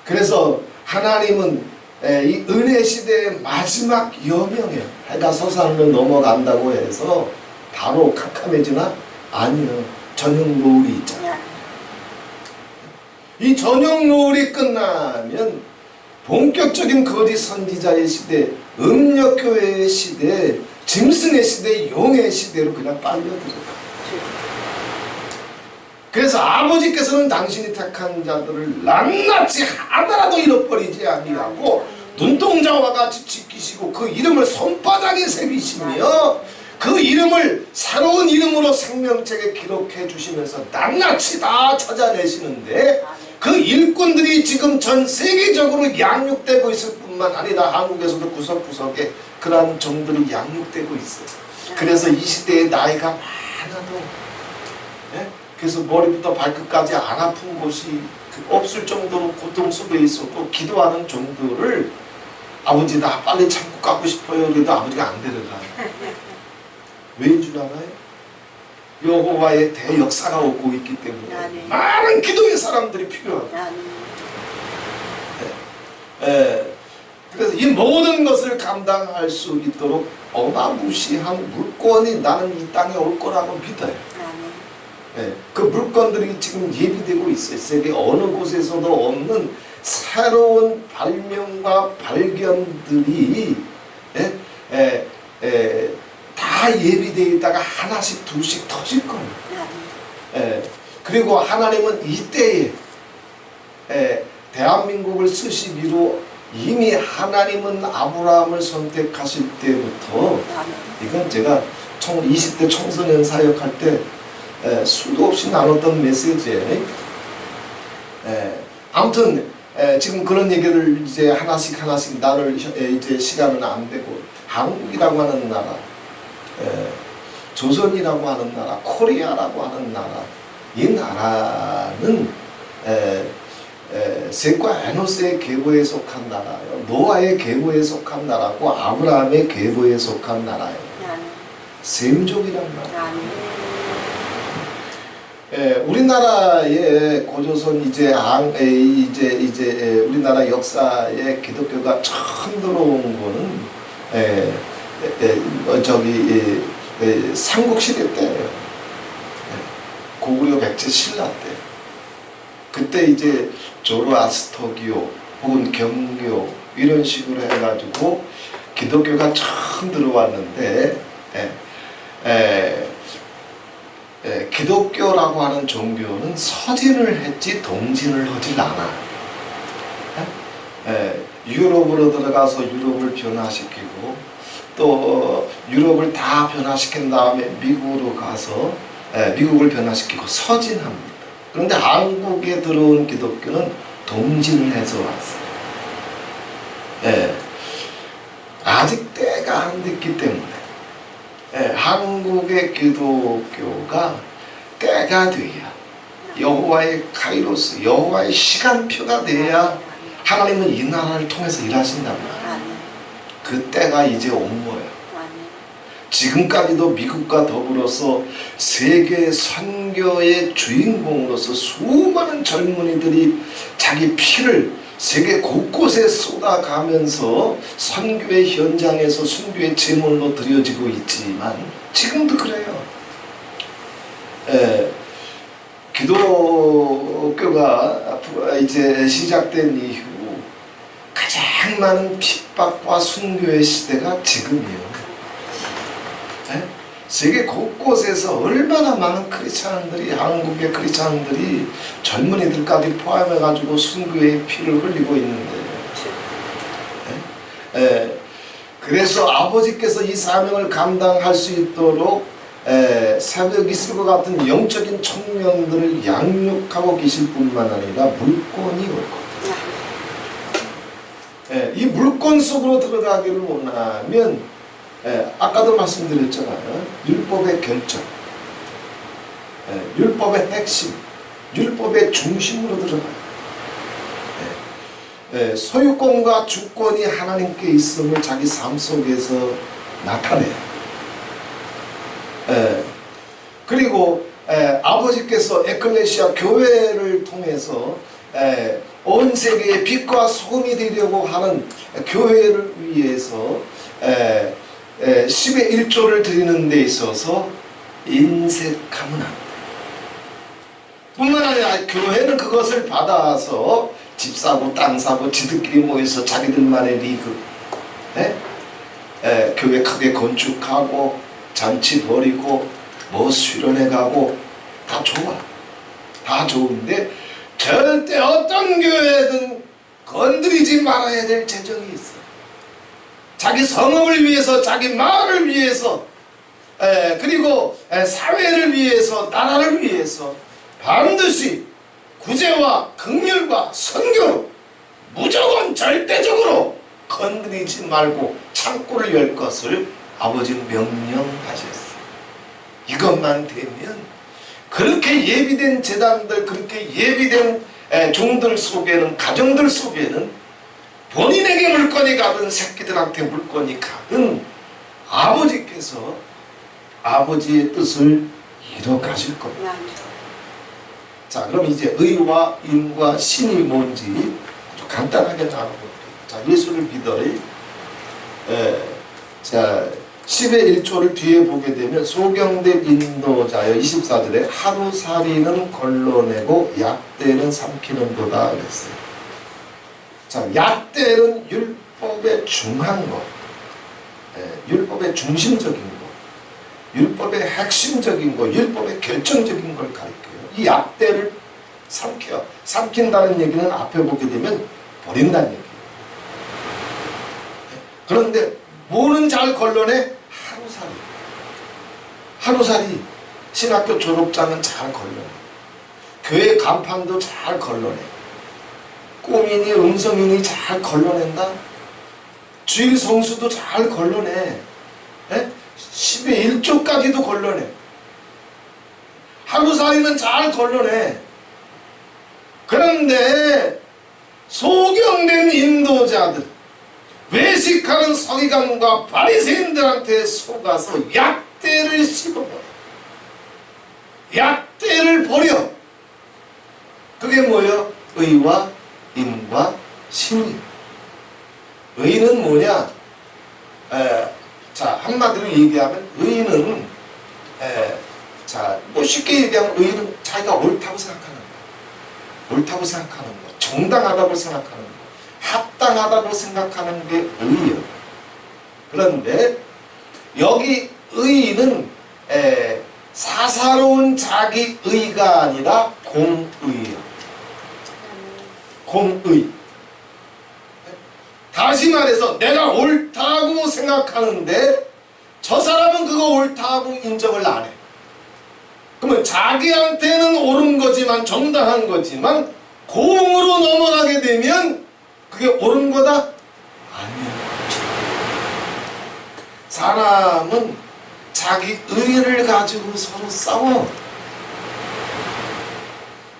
그래서 하나님은 이 은혜 시대의 마지막 여명에, 해가 서산으로 넘어간다고 해서 바로 캄캄해지나? 아니요. 저녁 노을이 있잖아요. 이 저녁 노을이 끝나면 본격적인 거짓 선지자의 시대, 음력교회의 시대, 짐승의 시대, 용의 시대로 그냥 빨려들어요. 그래서 아버지께서는 당신이 택한 자들을 낱낱이 하나라도 잃어버리지 아니하고 눈동자와 같이 지키시고 그 이름을 손바닥에 새기시며 그 이름을 새로운 이름으로 생명책에 기록해 주시면서 낱낱이 다 찾아내시는데, 그 일꾼들이 지금 전 세계적으로 양육되고 있을 뿐만 아니라 한국에서도 구석구석에 그러한 종들이 양육되고 있어요. 그래서 이 시대에 나이가 많아도 그래서 머리부터 발끝까지 안 아픈 곳이 없을 정도로 고통 속에 있어도 기도하는 종들을 아버지 나 빨리 참고 가고 싶어요. 그래도 아버지가 안 데려가요. 왜인 줄 알아요? 여호와의 대역사가 오고 있기 때문에 많은 기도의 사람들이 필요합니다. 그래서 이 모든 것을 감당할 수 있도록 어마무시한 물건이 나는 이 땅에 올 거라고 믿어요. 그 물건들이 지금 예비되고 있어요. 세계 어느 곳에서도 없는 새로운 발명과 발견들이 다 예비되어 있다가 하나씩 둘씩 터질 겁니다. 그리고 하나님은 이때에 대한민국을 쓰시기로 이미 하나님은 아브라함을 선택하실 때부터, 이건 제가 20대 청소년 사역할 때 수도 없이 나눴던 메시지예요. 아무튼 지금 그런 얘기를 이제 하나씩 나눌 이제 시간은 안 되고, 한국이라고 하는 나라, 조선이라고 하는 나라, 코리아라고 하는 나라, 이 나라는 셋과 에노스의 계보에 속한 나라예요. 노아의 계보에 속한 나라고 아브라함의 계보에 속한 나라예요. 셈족이란 나라. 우리나라의 고조선 우리나라 역사에 기독교가 처음 들어온 거는 삼국시대 때예요. 고구려 백제 신라 때. 그때 이제 조로아스터교 혹은 경교 이런 식으로 해가지고 기독교가 처음 들어왔는데, 기독교라고 하는 종교는 서진을 했지 동진을 하질 않아. 유럽으로 들어가서 유럽을 변화시키고, 또 유럽을 다 변화시킨 다음에 미국으로 가서 미국을 변화시키고 서진합니다. 그런데 한국에 들어온 기독교는 동진을 해서 왔어요. 아직 때가 안 됐기 때문에 한국의 기독교가 때가 돼야, 여호와의 카이로스, 여호와의 시간표가 돼야 하나님은 이 나라를 통해서 일하신답니다. 그 때가 이제 온 거예요. 지금까지도 미국과 더불어서 세계 선교의 주인공으로서 수많은 젊은이들이 자기 피를 세계 곳곳에 쏟아가면서 선교의 현장에서 순교의 제물로 드려지고 있지만 지금도 그래요. 기독교가 이제 시작된 이후 가장 많은 핍박과 순교의 시대가 지금이에요. 세계 곳곳에서 얼마나 많은 크리스찬들이, 한국의 크리스찬들이 젊은이들까지 포함해가지고 순교의 피를 흘리고 있는데, 그래서 아버지께서 이 사명을 감당할 수 있도록 새벽 이슬과 같은 영적인 청년들을 양육하고 계실 뿐만 아니라 물권이 올 겁니다. 이 물권 속으로 들어가기를 원하면 아까도 말씀드렸잖아요. 율법의 결정, 율법의 핵심, 율법의 중심으로 들어가요. 소유권과 주권이 하나님께 있음을 자기 삶 속에서 나타내요. 그리고 아버지께서 에클레시아 교회를 통해서 온 세계의 빛과 소금이 되려고 하는 교회를 위해서 10의 1조를 드리는 데 있어서 인색하면 안 돼. 뿐만 아니라 교회는 그것을 받아서 집 사고 땅 사고 지들끼리 모여서 자기들만의 리그, 교회 크게 건축하고 잔치 벌이고 뭐 수련회 가고 다 좋아. 다 좋은데 절대 어떤 교회든 건드리지 말아야 될 재정이 있어. 자기 성업을 위해서, 자기 마을을 위해서, 그리고 사회를 위해서, 나라를 위해서 반드시 구제와 긍휼과 선교로 무조건 절대적으로 건드리지 말고 창고를 열 것을 아버지는 명령하셨어요. 이것만 되면 그렇게 예비된 제단들, 그렇게 예비된 종들 속에는, 가정들 속에는 본인에게 물건이 가든 새끼들한테 물건이 가든 아버지께서 아버지의 뜻을 이뤄가실 겁니다. 자, 그럼 이제 의와 인과 신이 뭔지 아주 간단하게 나눠볼게요. 자, 예수를 믿어리. 자, 10의 1조를 뒤에 보게 되면 소경된 인도자여 24절에 하루살이는 걸러내고 약대는 삼키는도다 그랬어요. 자, 약대는 율법의 중한 것, 율법의 중심적인 것, 율법의 핵심적인 것, 율법의 결정적인 걸 가리켜요. 이 약대를 삼켜. 삼킨다는 얘기는 앞에 보게 되면 버린다는 얘기예요. 그런데 뭐는 잘 걸러내? 하루살이. 하루살이. 신학교 졸업장은 잘 걸러내. 교회 간판도 잘 걸러내. 꼬미니 음성이니 잘 걸러낸다. 주일 성수도 잘 걸러내. 10의 1조까지도 걸러내. 하루살이는 잘 걸러내. 그런데 소경된 인도자들, 외식하는 서기관과 바리새인들한테 속아서 약대를 씹어버려. 약대를 버려. 그게 뭐예요? 의와 인과 신이. 의는 뭐냐? 자, 한마디로 얘기하면 의는 자, 뭐 쉽게 얘기하면 의는 자기가 옳다고 생각하는 거, 옳다고 생각하는 거, 정당하다고 생각하는 거, 합당하다고 생각하는 게 의예요. 그런데 여기 의는 사사로운 자기 의가 아니라 공의예요. 공의. 다시 말해서 내가 옳다고 생각하는데 저 사람은 그거 옳다고 인정을 안 해. 그러면 자기한테는 옳은 거지만, 정당한 거지만 공으로 넘어가게 되면 그게 옳은 거다? 아니야. 사람은 자기 의를 가지고 서로 싸워.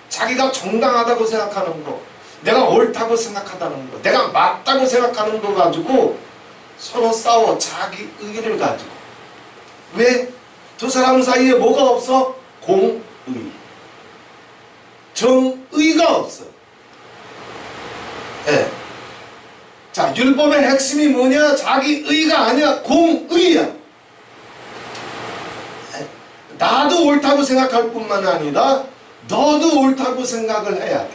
자기가 정당하다고 생각하는 거, 내가 옳다고 생각하다는 거, 내가 맞다고 생각하는 거 가지고 서로 싸워. 자기 의를 가지고. 왜? 두 사람 사이에 뭐가 없어? 공의. 정의가 없어. 예. 자, 율법의 핵심이 뭐냐? 자기 의가 아니야. 공의야. 예. 나도 옳다고 생각할 뿐만 아니라 너도 옳다고 생각을 해야 돼.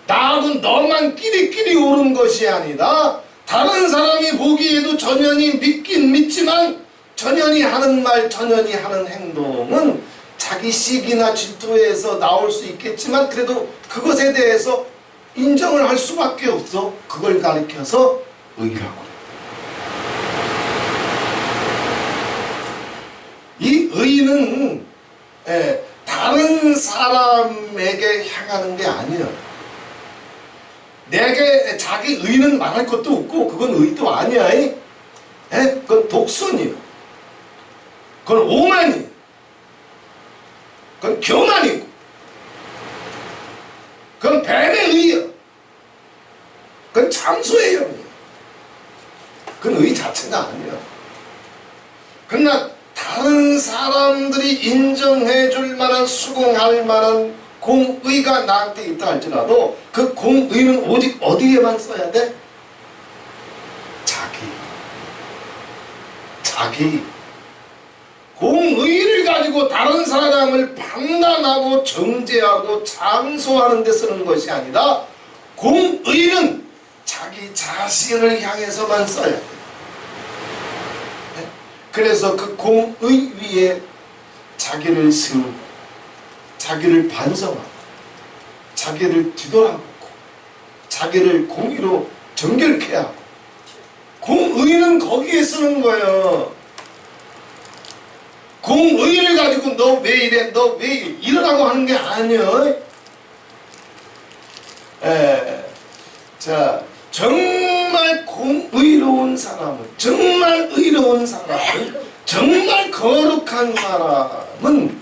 나하고 너만 끼리끼리 옳은 것이 아니라 다른 사람이 보기에도 전현이 믿긴 믿지만 전현이 하는 말, 전현이 하는 행동은 자기 시기나 질투에서 나올 수 있겠지만 그래도 그것에 대해서 인정을 할 수밖에 없어. 그걸 가리켜서 의라고 그래. 이 의는 다른 사람에게 향하는 게 아니에요. 내게 자기 의는 말할 것도 없고 그건 의도 아니야. 그건 독선이에요. 그건 오만이에요. 그건 교만이고 그건 뱀의 의예요. 그건 참소의 영이에요. 그건 의 자체가 아니에요. 그러나 다른 사람들이 인정해 줄 만한 수긍할 만한 공의가 나한테 있다 할지라도 그 공의는 오직 어디에만 써야 돼? 자기 공의를 가지고 다른 사람을 판단하고 정죄하고 참소하는 데 쓰는 것이 아니라 공의는 자기 자신을 향해서만 써야 돼. 그래서 그 공의 위에 자기를 세우고 자기를 반성하고 자기를 뒤돌아보고 자기를 공의로 정결케 하고 공의는 거기에 쓰는 거예요. 공의를 가지고 너 왜 이래 너 왜 이러라고 하는 게 아니에요. 자, 정말 공의로운 사람은 정말 의로운 사람은 정말 거룩한 사람은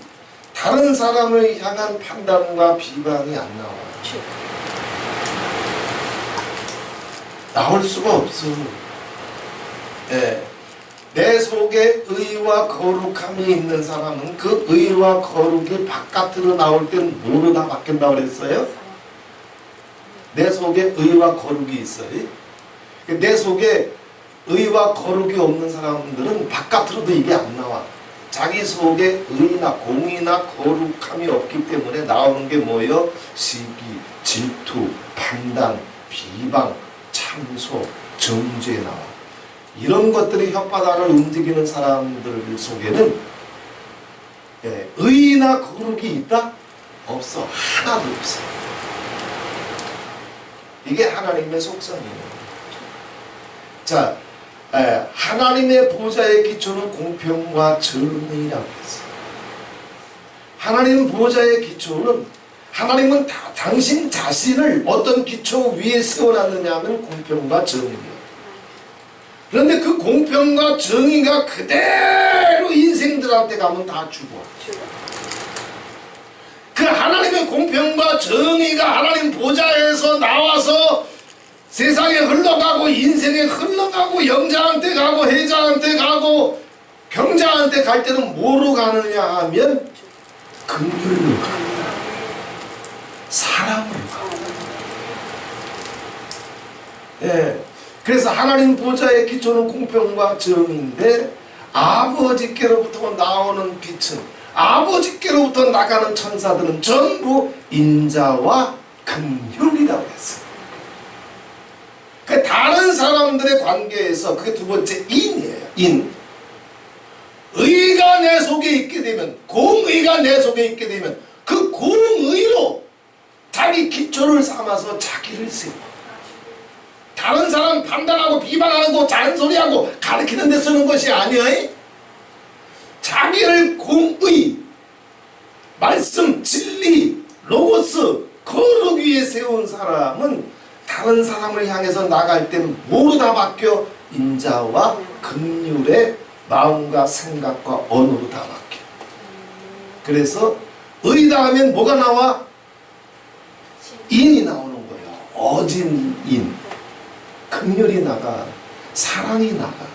다른 사람을 향한 판단과 비방이 안 나와요. 나올 수가 없어. 내 속에 의와 거룩함이 있는 사람은 그 의와 거룩이 바깥으로 나올 땐 뭐로 다 바뀐다고 그랬어요? 내 속에 의와 거룩이 있어요. 내 속에 의와 거룩이 없는 사람들은 바깥으로도 이게 안 나와. 자기 속에 의나 공의나 거룩함이 없기 때문에 나오는 게 뭐예요? 시기, 질투, 판단, 비방, 참소, 정죄 나와. 이런 것들이 혓바닥을 움직이는 사람들 속에는 의나 거룩이 있다? 없어. 하나도 없어. 이게 하나님의 속성이에요. 자, 하나님의 보좌의 기초는 공평과 정의라고 했어요. 하나님 보좌의 기초는 하나님은 당신 자신을 어떤 기초 위에 세워놨느냐 하면 공평과 정의예요. 그런데 그 공평과 정의가 그대로 인생들한테 가면 다 죽어. 그 하나님의 공평과 정의가 하나님 보좌에서 나와서 세상에 흘러가고 인생에 흘러가고 영자한테 가고 해자한테 가고 병자한테 갈 때는 뭐로 가느냐 하면 긍휼로 가느냐 사랑으로 가느냐. 그래서 하나님 보좌의 기초는 공평과 정의인데 아버지께로부터 나오는 빛은 아버지께로부터 나가는 천사들은 전부 인자와 긍휼이라고 했어요. 그 다른 사람들의 관계에서 그게 두 번째 인이에요. 인. 의가 내 속에 있게 되면 공의가 내 속에 있게 되면 그 공의로 자기 기초를 삼아서 자기를 세워. 다른 사람 판단하고 비방하고 잔소리하고 가르치는 데 쓰는 것이 아니에요. 자기를 공의, 말씀, 진리, 로고스, 거룩 위에 세운 사람은 다른 사람을 향해서 나갈 때는 뭐로 다 바뀌어? 인자와 긍휼의 마음과 생각과 언어로 다 바뀌어. 그래서 의다 하면 뭐가 나와? 인이 나오는 거예요. 어진 인. 긍휼이 나가, 사랑이 나가,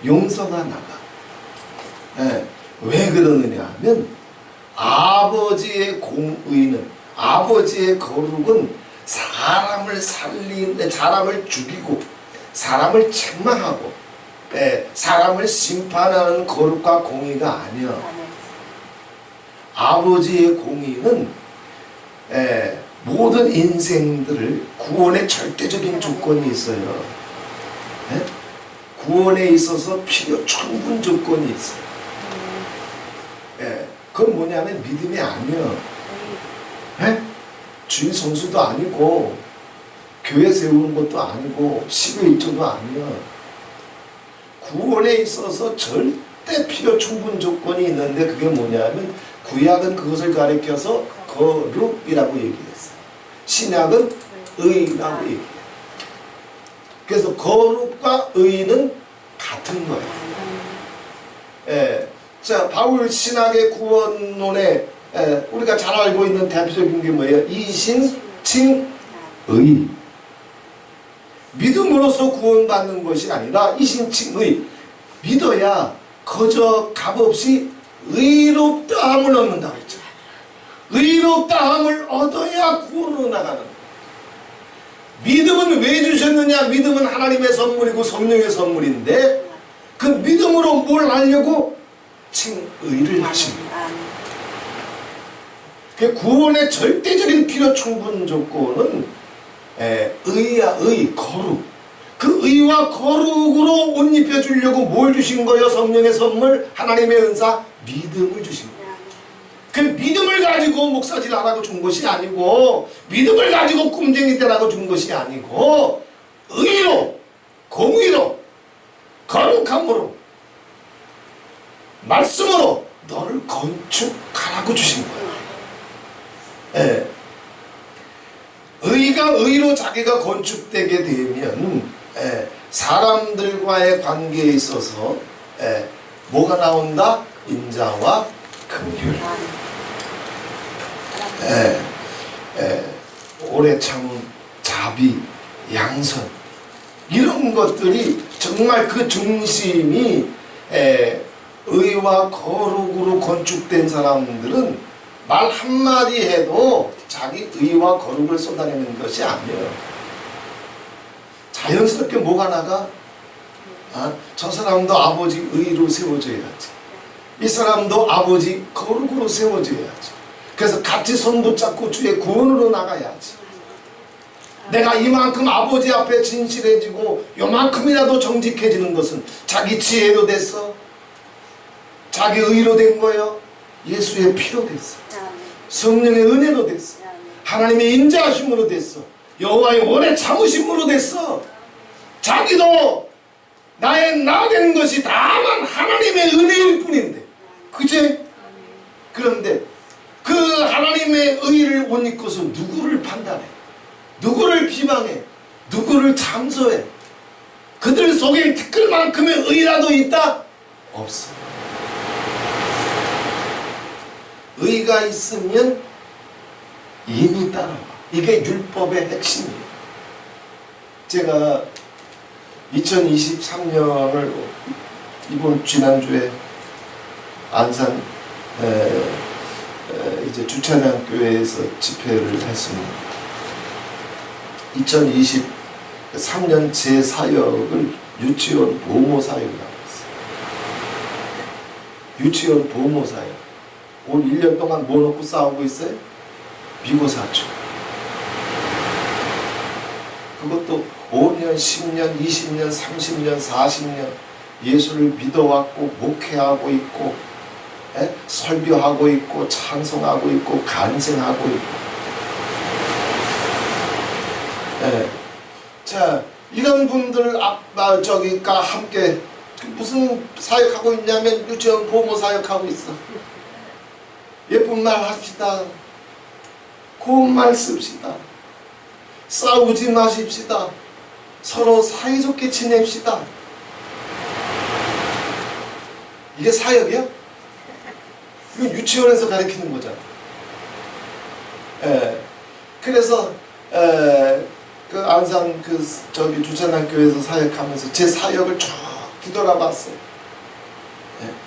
용서가 나가. 예, 왜 그러느냐 하면 아버지의 공의는, 아버지의 거룩은 사람을 죽이고 사람을 책망하고 사람을 심판하는 거룩과 공의가 아니야. 아버지의 공의는 모든 인생들을 구원의 절대적인 조건이 있어요. 구원에 있어서 필요 충분 조건이 있어요. 그건 뭐냐면 믿음이 아니야. 주일 성수도 아니고 교회 세우는 것도 아니고 11조도 아니야. 구원에 있어서 절대 필요 충분 조건이 있는데 그게 뭐냐면 구약은 그것을 가리켜서 거룩이라고 얘기했어요. 신약은 의라고 얘기해요. 그래서 거룩과 의는 같은 거예요. 자, 바울 신학의 구원론에 우리가 잘 알고 있는 대표적인 게 뭐예요? 이신칭의. 믿음으로써 구원받는 것이 아니라 이신칭의. 믿어야 거저 값없이 의롭다함을 얻는다고 했죠. 의롭다함을 얻어야 구원으로 나가는 거예요. 믿음은 왜 주셨느냐? 믿음은 하나님의 선물이고 성령의 선물인데 그 믿음으로 뭘 하려고? 칭의를 하십니다. 그 구원의 절대적인 필요 충분 조건은 의야, 의, 거룩. 그 의와 거룩으로 옷 입혀주려고 뭘 주신 거예요? 성령의 선물, 하나님의 은사, 믿음을 주신 거예요. 그 믿음을 가지고 목사질 하라고 준 것이 아니고 믿음을 가지고 꿈쟁이 때라고 준 것이 아니고 의로, 공의로, 거룩함으로, 말씀으로 너를 건축하라고 주신 거예요. 의가 의로 자기가 건축되게 되면 사람들과의 관계에 있어서 뭐가 나온다? 인자와 긍휼. 오래 참 자비, 양선 이런 것들이 정말 그 중심이 의와 거룩으로 건축된 사람들은 말 한마디 해도 자기 의와 거룩을 쏟아내는 것이 아니에요. 자연스럽게 뭐가 나가? 저 사람도 아버지 의로 세워져야지. 이 사람도 아버지 거룩으로 세워져야지. 그래서 같이 손 붙잡고 주의 구원으로 나가야지. 내가 이만큼 아버지 앞에 진실해지고 요만큼이라도 정직해지는 것은 자기 지혜로 됐어? 자기 의로 된 거예요? 예수의 피로 됐어. 성령의 은혜로 됐어. 하나님의 인자하심으로 됐어. 여호와의 오래 참으심으로 됐어. 자기도 나의 나 되는 것이 다만 하나님의 은혜일 뿐인데, 그치? 그런데 그 하나님의 의를 못 입고서 누구를 판단해? 누구를 비방해? 누구를 참소해? 그들 속에 티끌만큼의 의라도 있다? 없어. 의가 있으면 이미 따라와. 이게 율법의 핵심이에요. 제가 2023년을 이번 지난주에 안산 이제 주차장 교회에서 집회를 했습니다. 2023년 제 사역을 유치원 보모 사역이라고 했어요. 유치원 보모 사역. 올 1년 동안 뭐 놓고 싸우고 있어요? 미고 사주. 그것도 5년, 10년, 20년, 30년, 40년 예수를 믿어왔고 목회하고 있고 설교하고 있고 찬송하고 있고 간증하고 있고. 자, 이런 분들 저기가 함께 무슨 사역하고 있냐면 유치원 보모 사역하고 있어. 예쁜 말 합시다. 고운 말 씁시다. 싸우지 마십시다. 서로 사이좋게 지냅시다. 이게 사역이야? 이건 유치원에서 가르치는 거잖아. 그래서 그 안산 저기 주차장 교회에서 사역하면서 제 사역을 쭉 뒤돌아봤어요.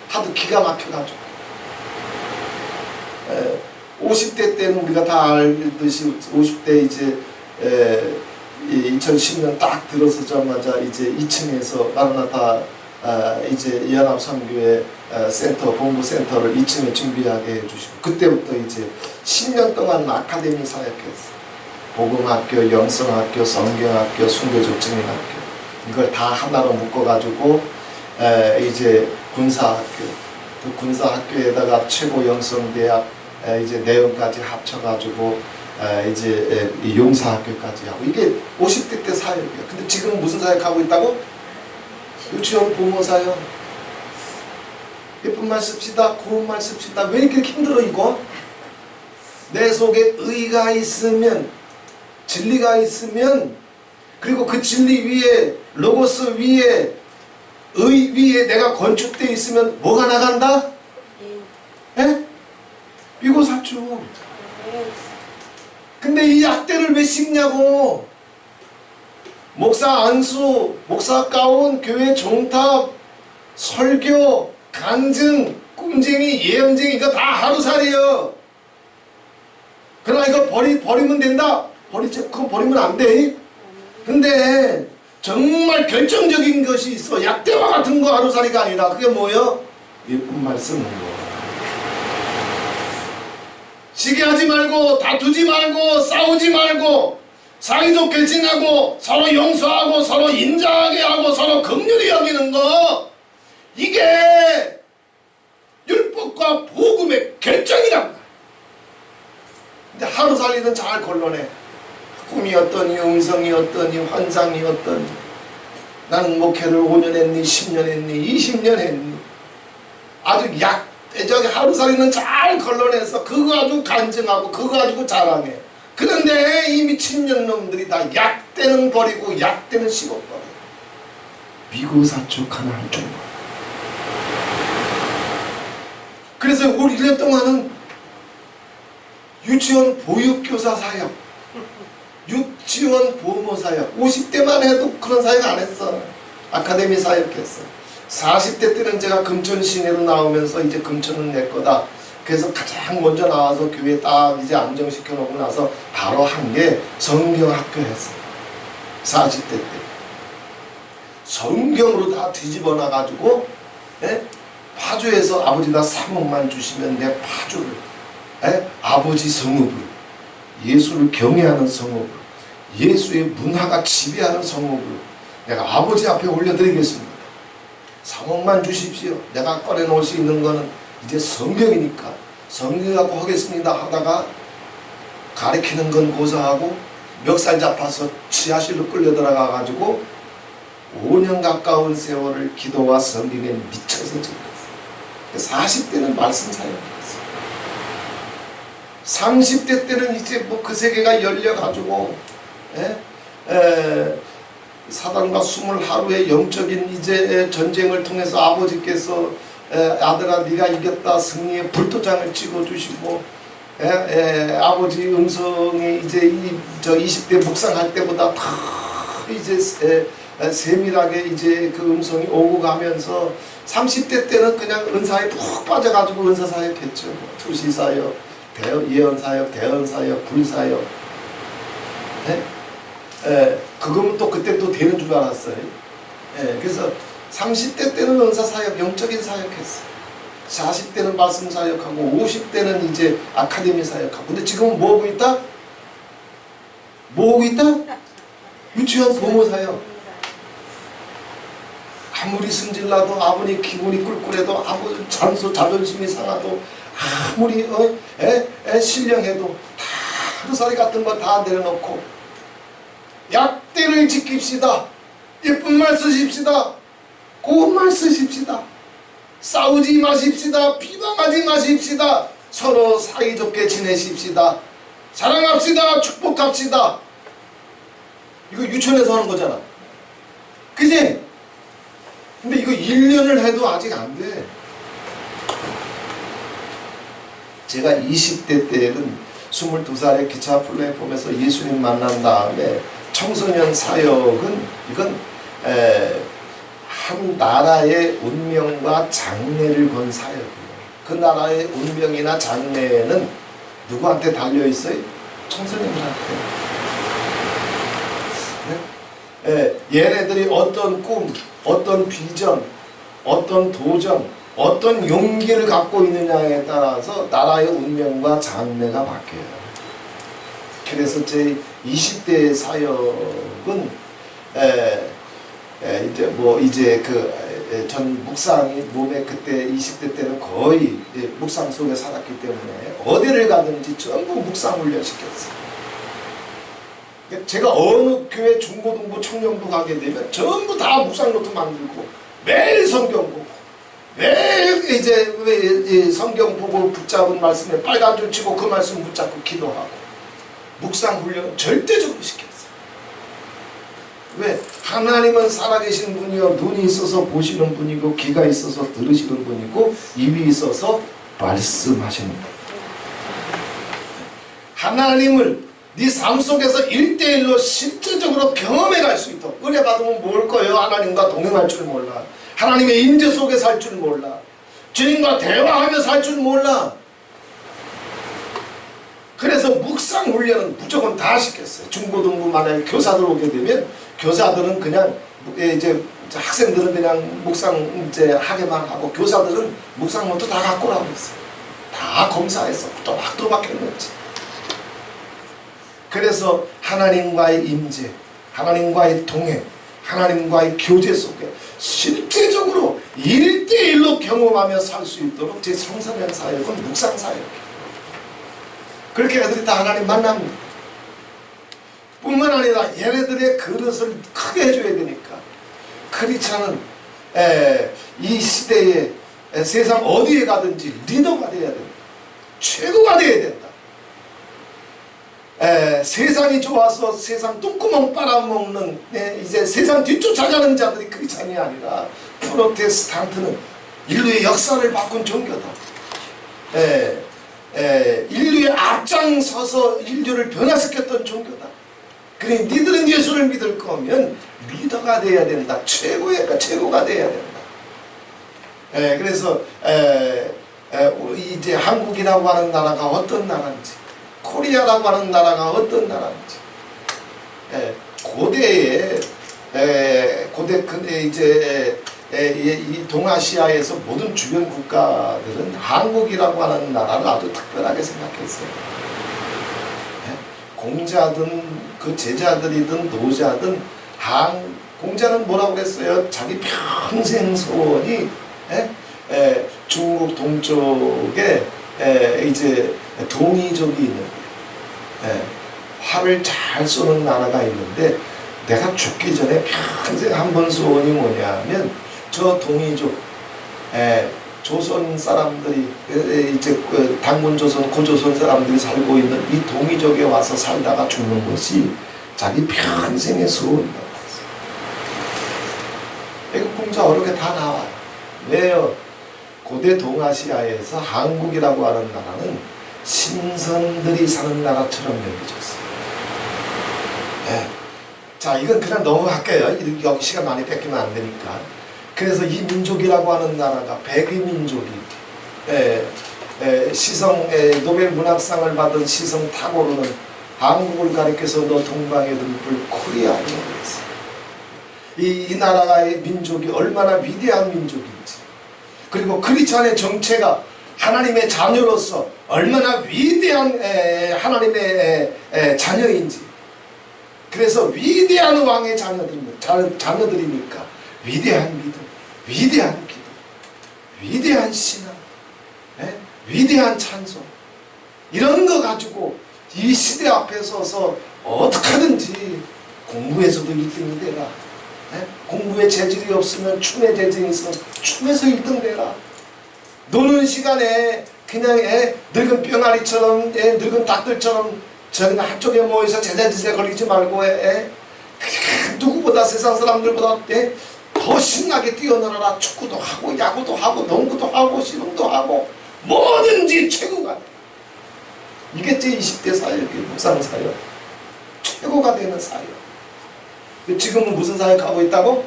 하도 기가 막혀가지고 50대 때는 우리가 다 알듯이 50대 이제 2010년 딱 들어서자마자 이제 2층에서 마라나타 이제 연합선교회 센터 본부 센터를 2층에 준비하게 해주시고 그때부터 이제 10년 동안 아카데미 사역했어요. 복음학교, 영성학교, 성경학교, 순교적 증인학교 이걸 다 하나로 묶어가지고 이제 군사학교, 그 군사학교에다가 최고 영성대학 이제 내용까지 합쳐가지고 이제 용사학교까지 하고 이게 50대 때 사역이에요. 근데 지금 무슨 사역하고 있다고? 유치원 부모 사역. 예쁜 말 씁시다, 고운 말 씁시다. 왜 이렇게 힘들어 이거? 내 속에 의가 있으면, 진리가 있으면, 그리고 그 진리 위에, 로고스 위에, 의 위에 내가 건축되어 있으면 뭐가 나간다? 예? 비고사주. 근데 이 약대를 왜 씹냐고. 목사 안수, 목사 가운, 교회 종탑, 설교, 간증, 꿈쟁이, 예언쟁이 이거 다 하루살이요. 그러나 이거 버리면 된다? 그건 버리면 안 돼. 근데 정말 결정적인 것이 있어. 약대와 같은 거 하루살이가 아니라 그게 뭐예요? 예쁜 말 쓰는 거. 시기하지 말고, 다투지 말고, 싸우지 말고, 사이좋게 지내고, 서로 용서하고, 서로 인자하게 하고, 서로 긍휼히 여기는 거, 이게 율법과 복음의 결정이란 말이야. 근데 하루살이는 잘 걸러내. 꿈이 어떠니, 음성이 어떠니, 환상이 어떠니, 나는 목회를 5년 했니, 10년 했니, 20년 했니, 아주 저기 하루살이는 잘 걸러내서 그거 가지고 간증하고 그거 가지고 자랑해. 그런데 이 미친년놈들이 다 약대는 버리고 약대는 씹어버려. 미고사축 하나 할 줄 몰라. 그래서 올 1년 동안은 유치원 보육교사 사역, 유치원 보모 사역, 50대만 해도 그런 사역 안 했어. 아카데미 사역했어. 40대 때는 제가 금천 시내로 나오면서 이제 금천은 내 거다. 그래서 가장 먼저 나와서 교회 딱 이제 안정시켜 놓고 나서 바로 한 게 성경학교 했어. 40대 때. 성경으로 다 뒤집어 놔가지고, 파주에서 아버지가 3억만 주시면 내 파주를, 아버지 성읍을, 예수를 경외하는 성읍을, 예수의 문화가 지배하는 성읍을 내가 아버지 앞에 올려드리겠습니다. 3억만 주십시오. 내가 꺼내놓을 수 있는 거는 이제 성경이니까 성경 갖고 하겠습니다 하다가 가리키는 건 고사하고 멱살 잡아서 지하실로 끌려 들어가 가지고 5년 가까운 세월을 기도와 성경에 미쳐서 지냈어요. 40대는 말씀 사역했어요. 30대 때는 이제 뭐 그 세계가 열려 가지고 사단과 20하루의 영적인 이제 전쟁을 통해서 아버지께서 아들아 네가 이겼다 승리의 불도장을 찍어주시고 아버지 음성이 이제 저 20대 묵상할 때보다 더 이제 세밀하게 이제 그 음성이 오고 가면서 30대 때는 그냥 은사에 푹 빠져가지고 은사 사역했죠. 투시 사역, 예언 사역, 대언 사역, 불사역. 그거면 또 그때 또 되는 줄 알았어요. 그래서 30대 때는 은사 사역, 영적인 사역했어. 40대는 말씀 사역하고 50대는 이제 아카데미 사역하고. 근데 지금은 뭐 하고 있다? 뭐 하고 있다? 유치원 부모 사역. 아무리 승질나도 아버지 기분이 꿀꿀해도 아버지 자존심이 상하도 아무리 신령해도 다 하루살이 같은 거 다 내려놓고 약대를 지킵시다. 예쁜 말 쓰십시다. 고운 말 쓰십시다. 싸우지 마십시다. 비방하지 마십시다. 서로 사이좋게 지내십시다. 사랑합시다. 축복합시다. 이거 유치원에서 하는 거잖아. 그지? 근데 이거 1년을 해도 아직 안 돼. 제가 20대 때는 22살에 기차 플랫폼에서 예수님 만난 다음에 청소년 사역은 이건 한 나라의 운명과 장래를 건 사역이에요. 그 나라의 운명이나 장래는 누구한테 달려있어요? 청소년들한테. 네? 얘네들이 어떤 꿈, 어떤 비전, 어떤 도전, 어떤 용기를 갖고 있느냐에 따라서 나라의 운명과 장래가 바뀌어요. 그래서 제 20대의 사역은 이제 전 묵상이 몸에 그때 20대 때는 거의 묵상 속에 살았기 때문에 어디를 가든지 전부 묵상 훈련 시켰어요. 제가 어느 교회 중고등부 청년부 가게 되면 전부 다 묵상 노트 만들고 매일 성경 보고 매일 이제 성경 보고 붙잡은 말씀에 빨간 줄 치고 그 말씀 붙잡고 기도하고 묵상 훈련 절대적으로 시켰어요. 왜? 하나님은 살아계신 분이요 눈이 있어서 보시는 분이고 귀가 있어서 들으시는 분이고 입이 있어서 말씀하시는 분. 하나님을 네 삶 속에서 1대1로 실질적으로 경험해 갈 수 있도록 은혜 받으면 뭘 거예요? 하나님과 동행할 줄 몰라. 하나님의 임재 속에 살 줄 몰라. 주님과 대화하며 살 줄 몰라. 그래서 묵상 훈련은 무조건 다 시켰어요. 중고등부 만약에 교사들 오게 되면 교사들은 그냥 이제 학생들은 그냥 묵상 이제 하게만 하고 교사들은 묵상 노트 다 갖고 오라고 했어요. 다 검사해서 또박또박 했는지. 그래서 하나님과의 임재, 하나님과의 동행, 하나님과의 교제 속에 실제적으로 1대1로 경험하며 살 수 있도록 제 청소년 사역은 묵상 사역이에요. 그렇게 애들이 다 하나님 만납니다. 뿐만 아니라 얘네들의 그릇을 크게 해줘야 되니까 크리스찬은 이 시대에 세상 어디에 가든지 리더가 돼야 된다. 최고가 돼야 된다. 세상이 좋아서 세상 똥구멍 빨아먹는 이제 세상 뒤쫓아가는 자들이 크리스찬이 아니라 프로테스탄트는 인류의 역사를 바꾼 종교다. 인류의 앞장서서 인류를 변화시켰던 종교다. 그러니 니들은 예수를 믿을 거면 리더가 돼야 된다. 최고가 돼야 된다. 그래서 이제 한국이라고 하는 나라가 어떤 나라인지, 코리아라고 하는 나라가 어떤 나라인지, 고대 이제 이 동아시아에서 모든 주변 국가들은 한국이라고 하는 나라를 아주 특별하게 생각했어요. 공자든 그 제자들이든 노자든 공자는 뭐라고 그랬어요? 자기 평생 소원이 중국 동쪽에 이제 동이족이 있는 활을 잘 쏘는 나라가 있는데 내가 죽기 전에 평생 한 번 소원이 뭐냐면 저 동이족 조선 사람들이 이제 당군 조선 고조선 사람들이 살고 있는 이 동이족에 와서 살다가 죽는 것이 자기 평생의 소원이라고 했어요. 이거 공자 어렵게 다 나와요. 왜요? 고대 동아시아에서 한국이라고 하는 나라는 신선들이 사는 나라처럼 여겨졌어요. 자, 이건 그냥 넘어갈게요. 여기 시간 많이 뺏기면 안 되니까. 그래서 이 민족이라고 하는 나라가 백의 민족이 노벨 문학상을 받은 시성 타고르는 한국을 가리켜서 너 동방의 등불 코리아라고 했어요. 이 나라의 민족이 얼마나 위대한 민족인지, 그리고 크리스찬의 정체가 하나님의 자녀로서 얼마나 위대한 하나님의 자녀인지. 그래서 위대한 왕의 자녀들이니까 위대한 믿음, 위대한 기도, 위대한 신앙, 위대한 찬송, 이런 거 가지고 이 시대 앞에 서서 어떻게 하든지 공부에서도 1등이 되라, 공부에 재질이 없으면 춤에 재질이 있으면 춤에서 1등 되라, 노는 시간에 그냥 늙은 뿅아리처럼 늙은 닭들처럼 저기 한쪽에 모여서 제자지에 걸리지 말고 그냥 누구보다 세상 사람들보다 더 신나게 뛰어놀아라. 축구도 하고 야구도 하고 농구도 하고 씨름도 하고 뭐든지 최고가 돼. 이게 제 20대 사역이에요. 묵상 사역. 최고가 되는 사역. 지금은 무슨 사역하고 있다고?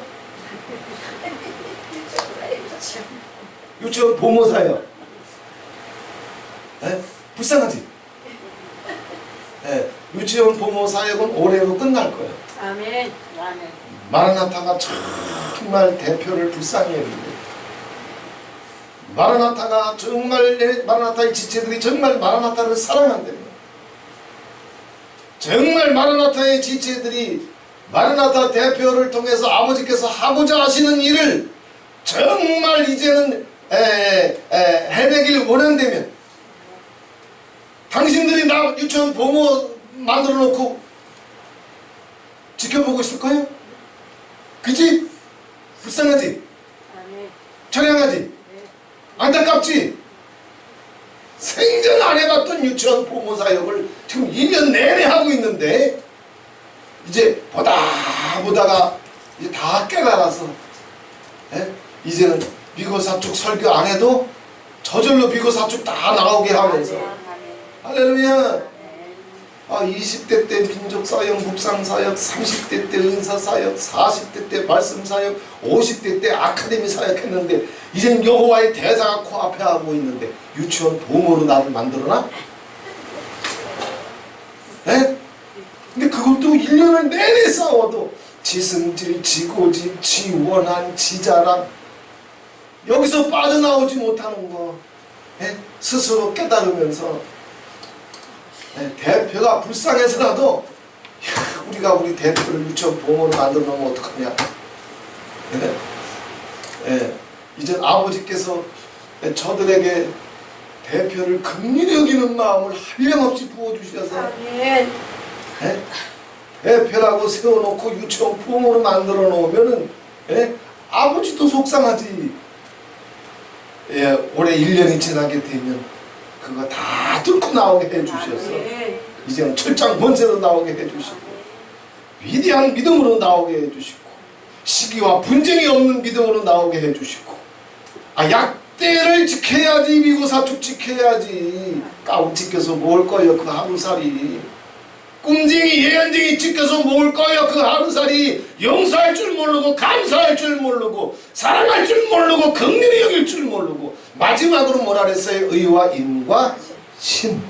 유치원 보모사역. 에? 불쌍하지? 에, 유치원 보모사역은 올해로 끝날 거예요. 아멘. 아멘. 마라나타가 정말 대표를 불쌍히 했는데, 마라나타가 정말, 마라나타의 지체들이 정말 마라나타를 사랑한대요. 정말 마라나타의 지체들이 마라나타 대표를 통해서 아버지께서 하고자 하시는 일을 정말 이제는 해내길 원한다면, 당신들이 나 유치원 보모 만들어 놓고 지켜보고 있을 거예요? 그치? 불쌍하지? 처량하지? 안타깝지? 생전 안 해봤던 유치원 보모 사역을 지금 1년 내내 하고 있는데, 이제 보다가 이제 다 깨달아서, 이제는 비고사축 설교 안 해도 저절로 비고사축 다 나오게 하면서, 할렐루야. 20대 때 민족사역, 묵상사역, 30대 때 은사사역, 40대 때 말씀사역, 50대 때 아카데미 사역했는데, 이젠 여호와의 대사가 코앞에 하고 있는데 유치원 보모로 나를 만들어놔? 에? 근데 그것도 1년을 내내 싸워도 지승질, 지고집, 지원한, 지자랑, 여기서 빠져나오지 못하는 거 스스로 깨달으면서 대표가 불쌍해서라도 우리가 우리 대표를 유치원 보모로 만들어 놓으면 어떡하냐. 이제 아버지께서 저들에게 대표를 긍휼히 여기는 마음을 한량없이 부어주셔서 대표라고 세워놓고 유치원 보모로 만들어 놓으면은 아버지도 속상하지. 올해 1년이 지나게 되면 그거 다 뚫고 나오게 해주셔서 이제는 철장 권세로 나오게 해주시고 위대한 믿음으로 나오게 해주시고 시기와 분쟁이 없는 믿음으로 나오게 해주시고 약대를 지켜야지, 미고사축 지켜야지. 가운 지켜서 뭘 거요 그 하루살이. 꿈쟁이 예언쟁이 지켜서 뭘 거요 그 하루살이. 용서할 줄 모르고 감사할 줄 모르고 사랑할 줄 모르고 긍휼히 여길 줄 모르고 마지막으로 뭐라 그랬어요? 의와 인과 신.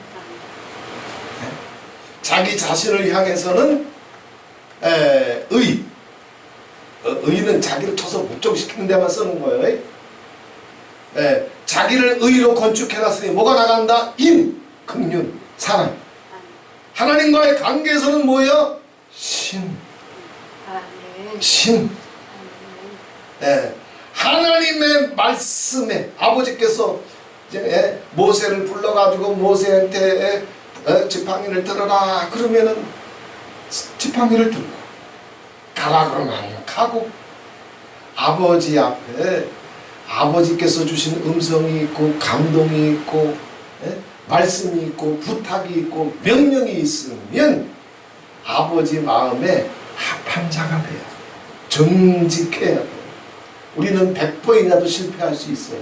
자기 자신을 향해서는 의는 자기를 쳐서 목적시키는 데만 쓰는 거예요. 자기를 의로 건축해놨으니 뭐가 나간다? 인, 긍휼, 사랑. 하나님과의 관계에서는 뭐예요? 신. 신. 하나님의 말씀에 아버지께서 이제 모세를 불러가지고 모세한테 지팡이를 들어라 그러면은 지팡이를 들고 가라 그러면 가고, 아버지 앞에 아버지께서 주신 음성이 있고 감동이 있고 말씀이 있고 부탁이 있고 명령이 있으면 아버지 마음에 합한 자가 돼요. 정직해야 돼요. 우리는 100번이라도 실패할 수 있어요.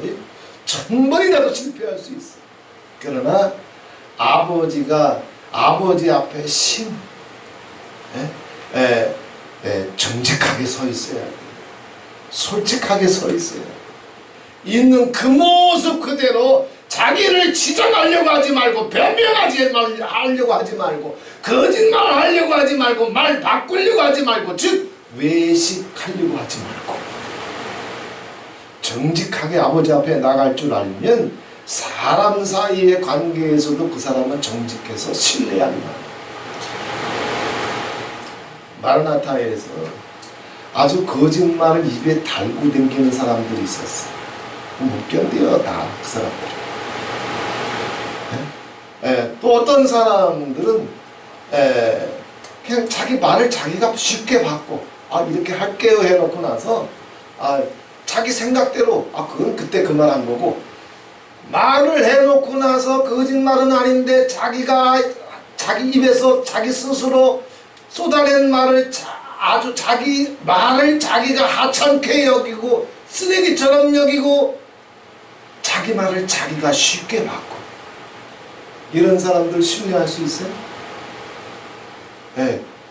1000번이라도 실패할 수 있어요. 그러나 아버지가 아버지 앞에 정직하게 서 있어야 돼요. 솔직하게 서 있어야 돼요. 있는 그 모습 그대로 자기를 지적하려고 하지 말고 변명하려고 하지 말고 거짓말 하려고 하지 말고 말 바꾸려고 하지 말고 즉 외식하려고 하지 말고 정직하게 아버지 앞에 나갈 줄 알면 사람 사이의 관계에서도 그 사람은 정직해서 신뢰한다. 마라나타에서 아주 거짓말을 입에 달고 다니는 사람들이 있었어. 못 견뎌요 다 그 사람들. 또 어떤 사람들은 그냥 자기 말을 자기가 쉽게 받고 이렇게 할게요 해놓고 나서 자기 생각대로 그건 그때 그 말 한 거고, 말을 해놓고 나서 거짓말은 아닌데 자기가 자기 입에서 자기 스스로 쏟아낸 말을 아주 자기 말을 자기가 하찮게 여기고 쓰레기처럼 여기고 자기 말을 자기가 쉽게 받고, 이런 사람들 신뢰할 수 있어요?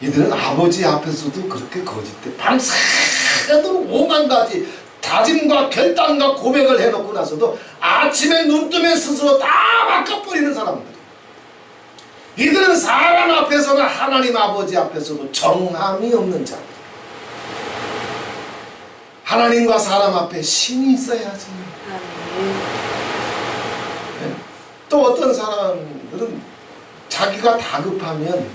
이들은 아버지 앞에서도 그렇게 거짓대. 밤새도록 5만 가지 다짐과 결단과 고백을 해놓고 나서도 아침에 눈 뜨면 스스로 다 바꿔버리는 사람들. 이들은 사람 앞에서나 하나님 아버지 앞에서도 정함이 없는 자. 하나님과 사람 앞에 신이 있어야지. 네. 또 어떤 사람들은 자기가 다급하면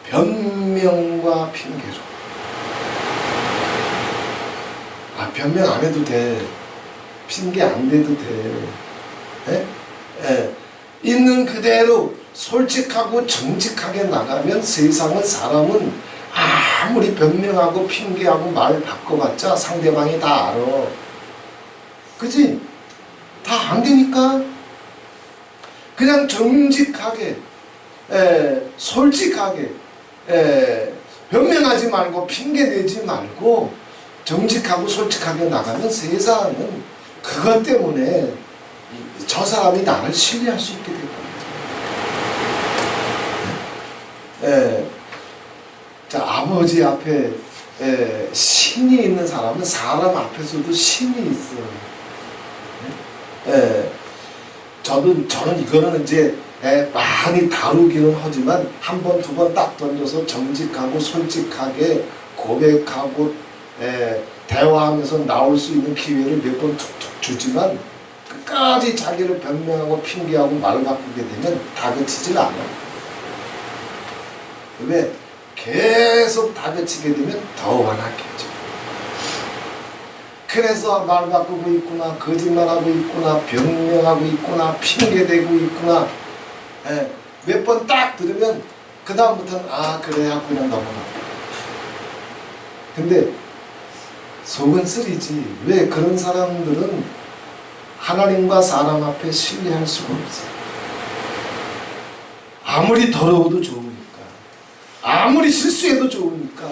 변명과 핑계로. 변명 안 해도 돼. 핑계 안 대도 돼. 네? 네. 있는 그대로 솔직하고 정직하게 나가면 세상은 사람은 아무리 변명하고 핑계하고 말 바꿔봤자 상대방이 다 알아. 그지? 다 안 되니까 그냥 정직하게 솔직하게 변명하지 말고 핑계대지 말고 정직하고 솔직하게 나가면 세상은 그것 때문에 저 사람이 나를 신뢰할 수 있게 될 겁니다. 자, 아버지 앞에 신이 있는 사람은 사람 앞에서도 신이 있어요. 저는 이거는 이제 많이 다루기는 하지만 한 번, 두 번 딱 던져서 정직하고 솔직하게 고백하고 대화하면서 나올 수 있는 기회를 몇 번 툭툭 주지만 끝까지 자기를 변명하고 핑계하고 말을 바꾸게 되면 다그치질 않아. 왜? 계속 다그치게 되면 더 완악해져. 그래서 말 바꾸고 있구나, 거짓말하고 있구나, 변명하고 있구나, 핑계대고 있구나. 몇 번 딱 들으면 그 다음부터는 그래 하고 그냥 넘어가. 근데 속은 쓰리지. 왜? 그런 사람들은 하나님과 사람 앞에 신뢰할 수가 없어. 아무리 더러워도 좋으니까, 아무리 실수해도 좋으니까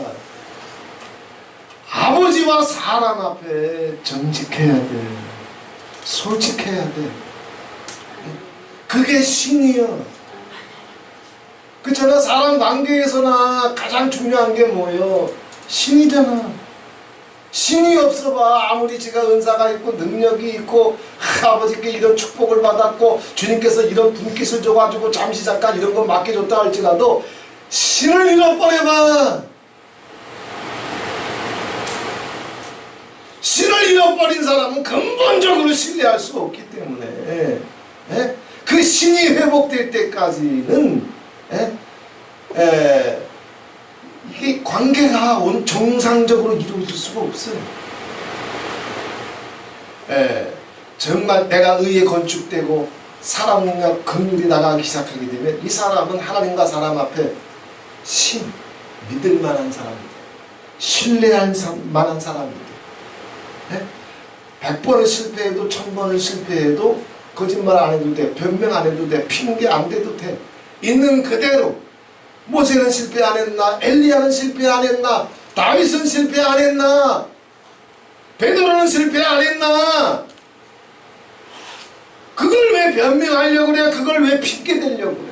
아버지와 사람 앞에 정직해야 돼. 솔직해야 돼. 그게 신이야. 그렇잖아. 사람 관계에서나 가장 중요한 게 뭐예요? 신이잖아. 신이 없어봐. 아무리 제가 은사가 있고 능력이 있고 아버지께 이런 축복을 받았고 주님께서 이런 분깃을 줘가지고 잠시 잠깐 이런 거 맡겨줬다 할지라도 신을 잃어버려봐. 신을 잃어버린 사람은 근본적으로 신뢰할 수 없기 때문에 그 신이 회복될 때까지는 이게 관계가 정상적으로 이루어질 수가 없어요. 정말 내가 의에 건축되고 사람 능력 긍휼이 나가기 시작하게 되면 이 사람은 하나님과 사람 앞에 믿을 만한 사람이다. 신뢰할 만한 사람이다. 100번을 실패해도 1000번을 실패해도 거짓말 안 해도 돼. 변명 안 해도 돼. 핑계 안 대도 돼. 있는 그대로. 모세는 실패 안 했나? 엘리야는 실패 안 했나? 다윗은 실패 안 했나? 베드로는 실패 안 했나? 그걸 왜 변명하려고 그래? 그걸 왜 핑계 대려고 그래?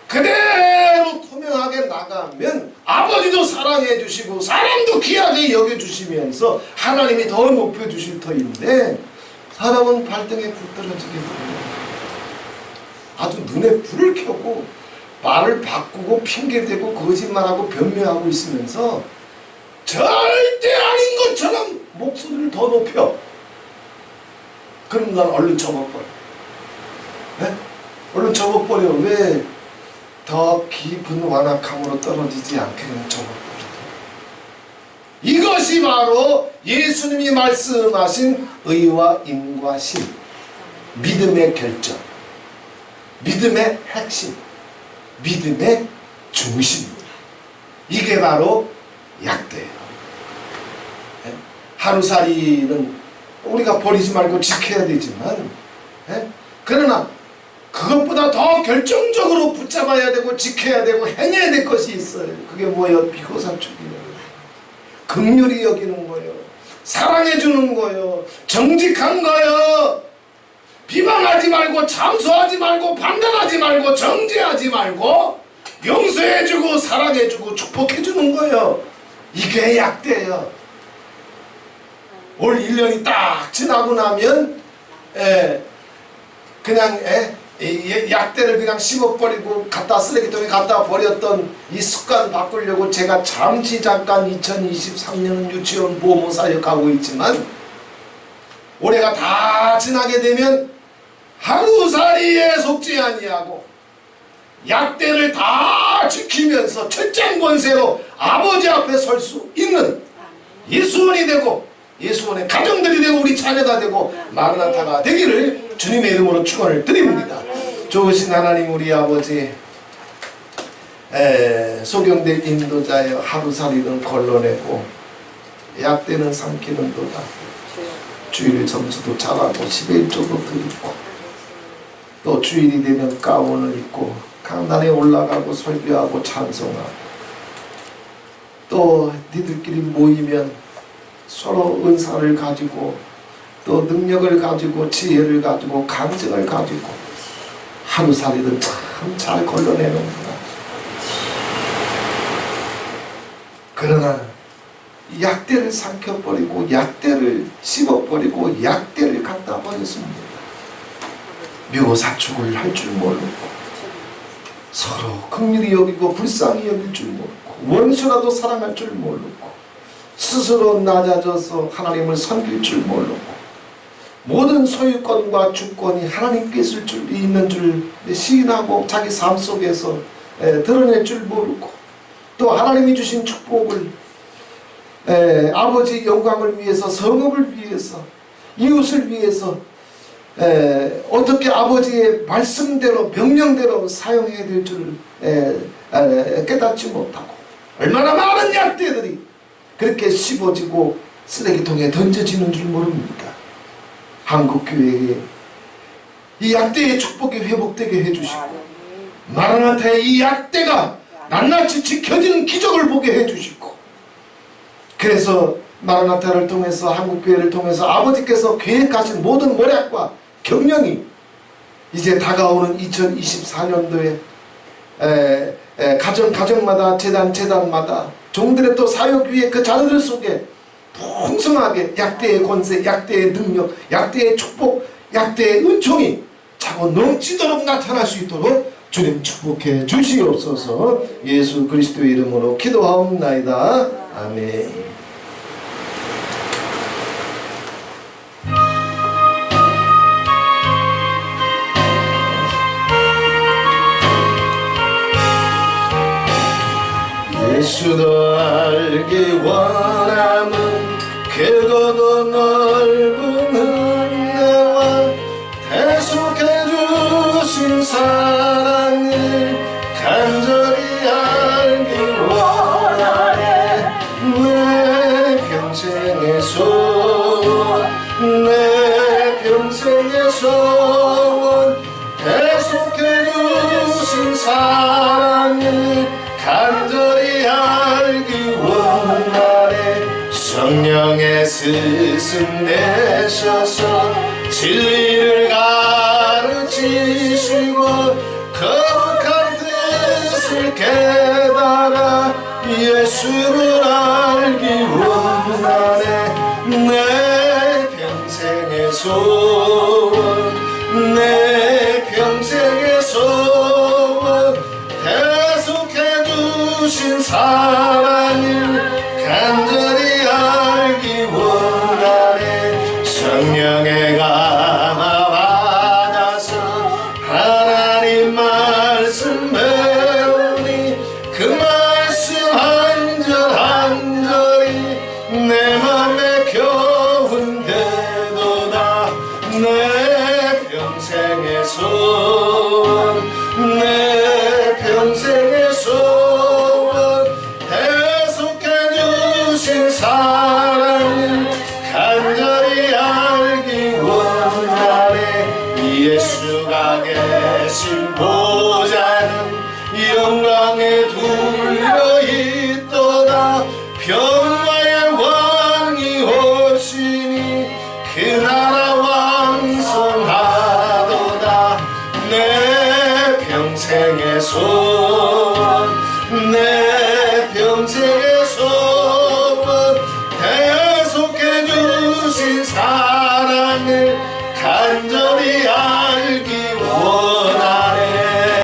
그대로 투명하게 나가면 아버지도 사랑해 주시고 사람도 귀하게 여겨주시면서 하나님이 더 높여주실 터인데 사람은 발등에 불 떨어지게 됩니다. 아주 눈에 불을 켜고 말을 바꾸고 핑계대고 거짓말하고 변명하고 있으면서 절대 아닌 것처럼 목소리를 더 높여. 그럼 난 얼른 접어버려. 얼른 접어버려. 왜? 더 깊은 완악함으로 떨어지지 않게 그냥 접어버려. 이것이 바로 예수님이 말씀하신 의와 인과 신, 믿음의 결정, 믿음의 핵심, 믿음의 중심입니다. 이게 바로 약대예요. 하루살이는 우리가 버리지 말고 지켜야 되지만 그러나 그것보다 더 결정적으로 붙잡아야 되고 지켜야 되고 행해야 될 것이 있어요. 그게 뭐예요? 비고사축이에요. 긍휼히 여기는 거예요. 사랑해 주는 거예요. 정직한 거예요. 비방하지 말고 참소하지 말고 판단하지 말고 정죄하지 말고 용서해주고 사랑해주고 축복해주는 거예요. 이게 약대예요. 올 1년이 딱 지나고 나면 그냥 약대를 그냥 씹어버리고 갖다 쓰레기통에 갖다 버렸던 이 습관 바꾸려고 제가 잠깐 2023년은 유치원 보모 사역하고 있지만 올해가 다 지나게 되면 하루살이에 속지 아니하고 약대를 다 지키면서 철장 권세로 아버지 앞에 설 수 있는 예수원이 되고 예수원의 가정들이 되고 우리 자녀가 되고 마르나타가 되기를 주님의 이름으로 축원을 드립니다. 좋으신 하나님 우리 아버지, 소경된 인도자여 하루살이는 걸러내고 약대는 삼키는도다. 주일 점수도 잘하고 11조도 드리고 또 주일이 되면 가운을 입고 강단에 올라가고 설교하고 찬송하고 또 니들끼리 모이면 서로 은사를 가지고 또 능력을 가지고 지혜를 가지고 감정을 가지고 하루살이를 참 잘 걸러내는구나. 그러나 약대를 삼켜버리고 약대를 씹어버리고 약대를 갖다 버렸습니다. 묘사축을 할 줄 모르고 서로 긍휼히 여기고 불쌍히 여길 줄 모르고 원수라도 사랑할 줄 모르고 스스로 낮아져서 하나님을 섬길 줄 모르고 모든 소유권과 주권이 하나님께 있는 줄 시인하고 자기 삶 속에서 드러낼 줄 모르고 또 하나님이 주신 축복을 아버지 영광을 위해서 성읍을 위해서 이웃을 위해서 어떻게 아버지의 말씀대로 명령대로 사용해야 될 줄 깨닫지 못하고 얼마나 많은 약대들이 그렇게 씹어지고 쓰레기통에 던져지는 줄 모릅니다. 한국교회에 이 약대의 축복이 회복되게 해주시고 마라나타의 이 약대가 낱낱이 지켜지는 기적을 보게 해주시고 그래서 마라나타를 통해서 한국교회를 통해서 아버지께서 계획하신 모든 모략과 경영이 이제 다가오는 2024년도에 가정마다 재단마다 종들의 또 사역 위에 그 자녀들 속에 풍성하게 약대의 권세, 약대의 능력, 약대의 축복, 약대의 은총이 차고 넘치도록 나타날 수 있도록 주님 축복해 주시옵소서. 예수 그리스도의 이름으로 기도하옵나이다. 아멘. 예수도 알기 원함은 크고도 넓은 은혜와 대속해 주신 사랑을 간절히 알기 원하네. 내 평생의 소원 내 평생의 소원 대속해 주신 사랑을 간절히 알기 원하네. 성령의 스승 되셔서 진리를 가르치시고 거룩한 뜻을 깨달아 예수를 알기 원하네. 내 평생의 소원 내 평생의 소원 대속해 주신 사랑을 간절히 알기 원하네. 성령의 감화 받아서 하나님 말씀 배우니 그 말씀 한절한절이 내 맘에 겨운 되도다. 내 평생의 소원 내 평생의 소원 대속해 주신 사랑을 간절히 알기 원하네. 예수가 계신 보좌는 영광에 둘려 있도다. 평화의 왕이 오시니 그 나라 왕성하도다. 내 평생의 소원 내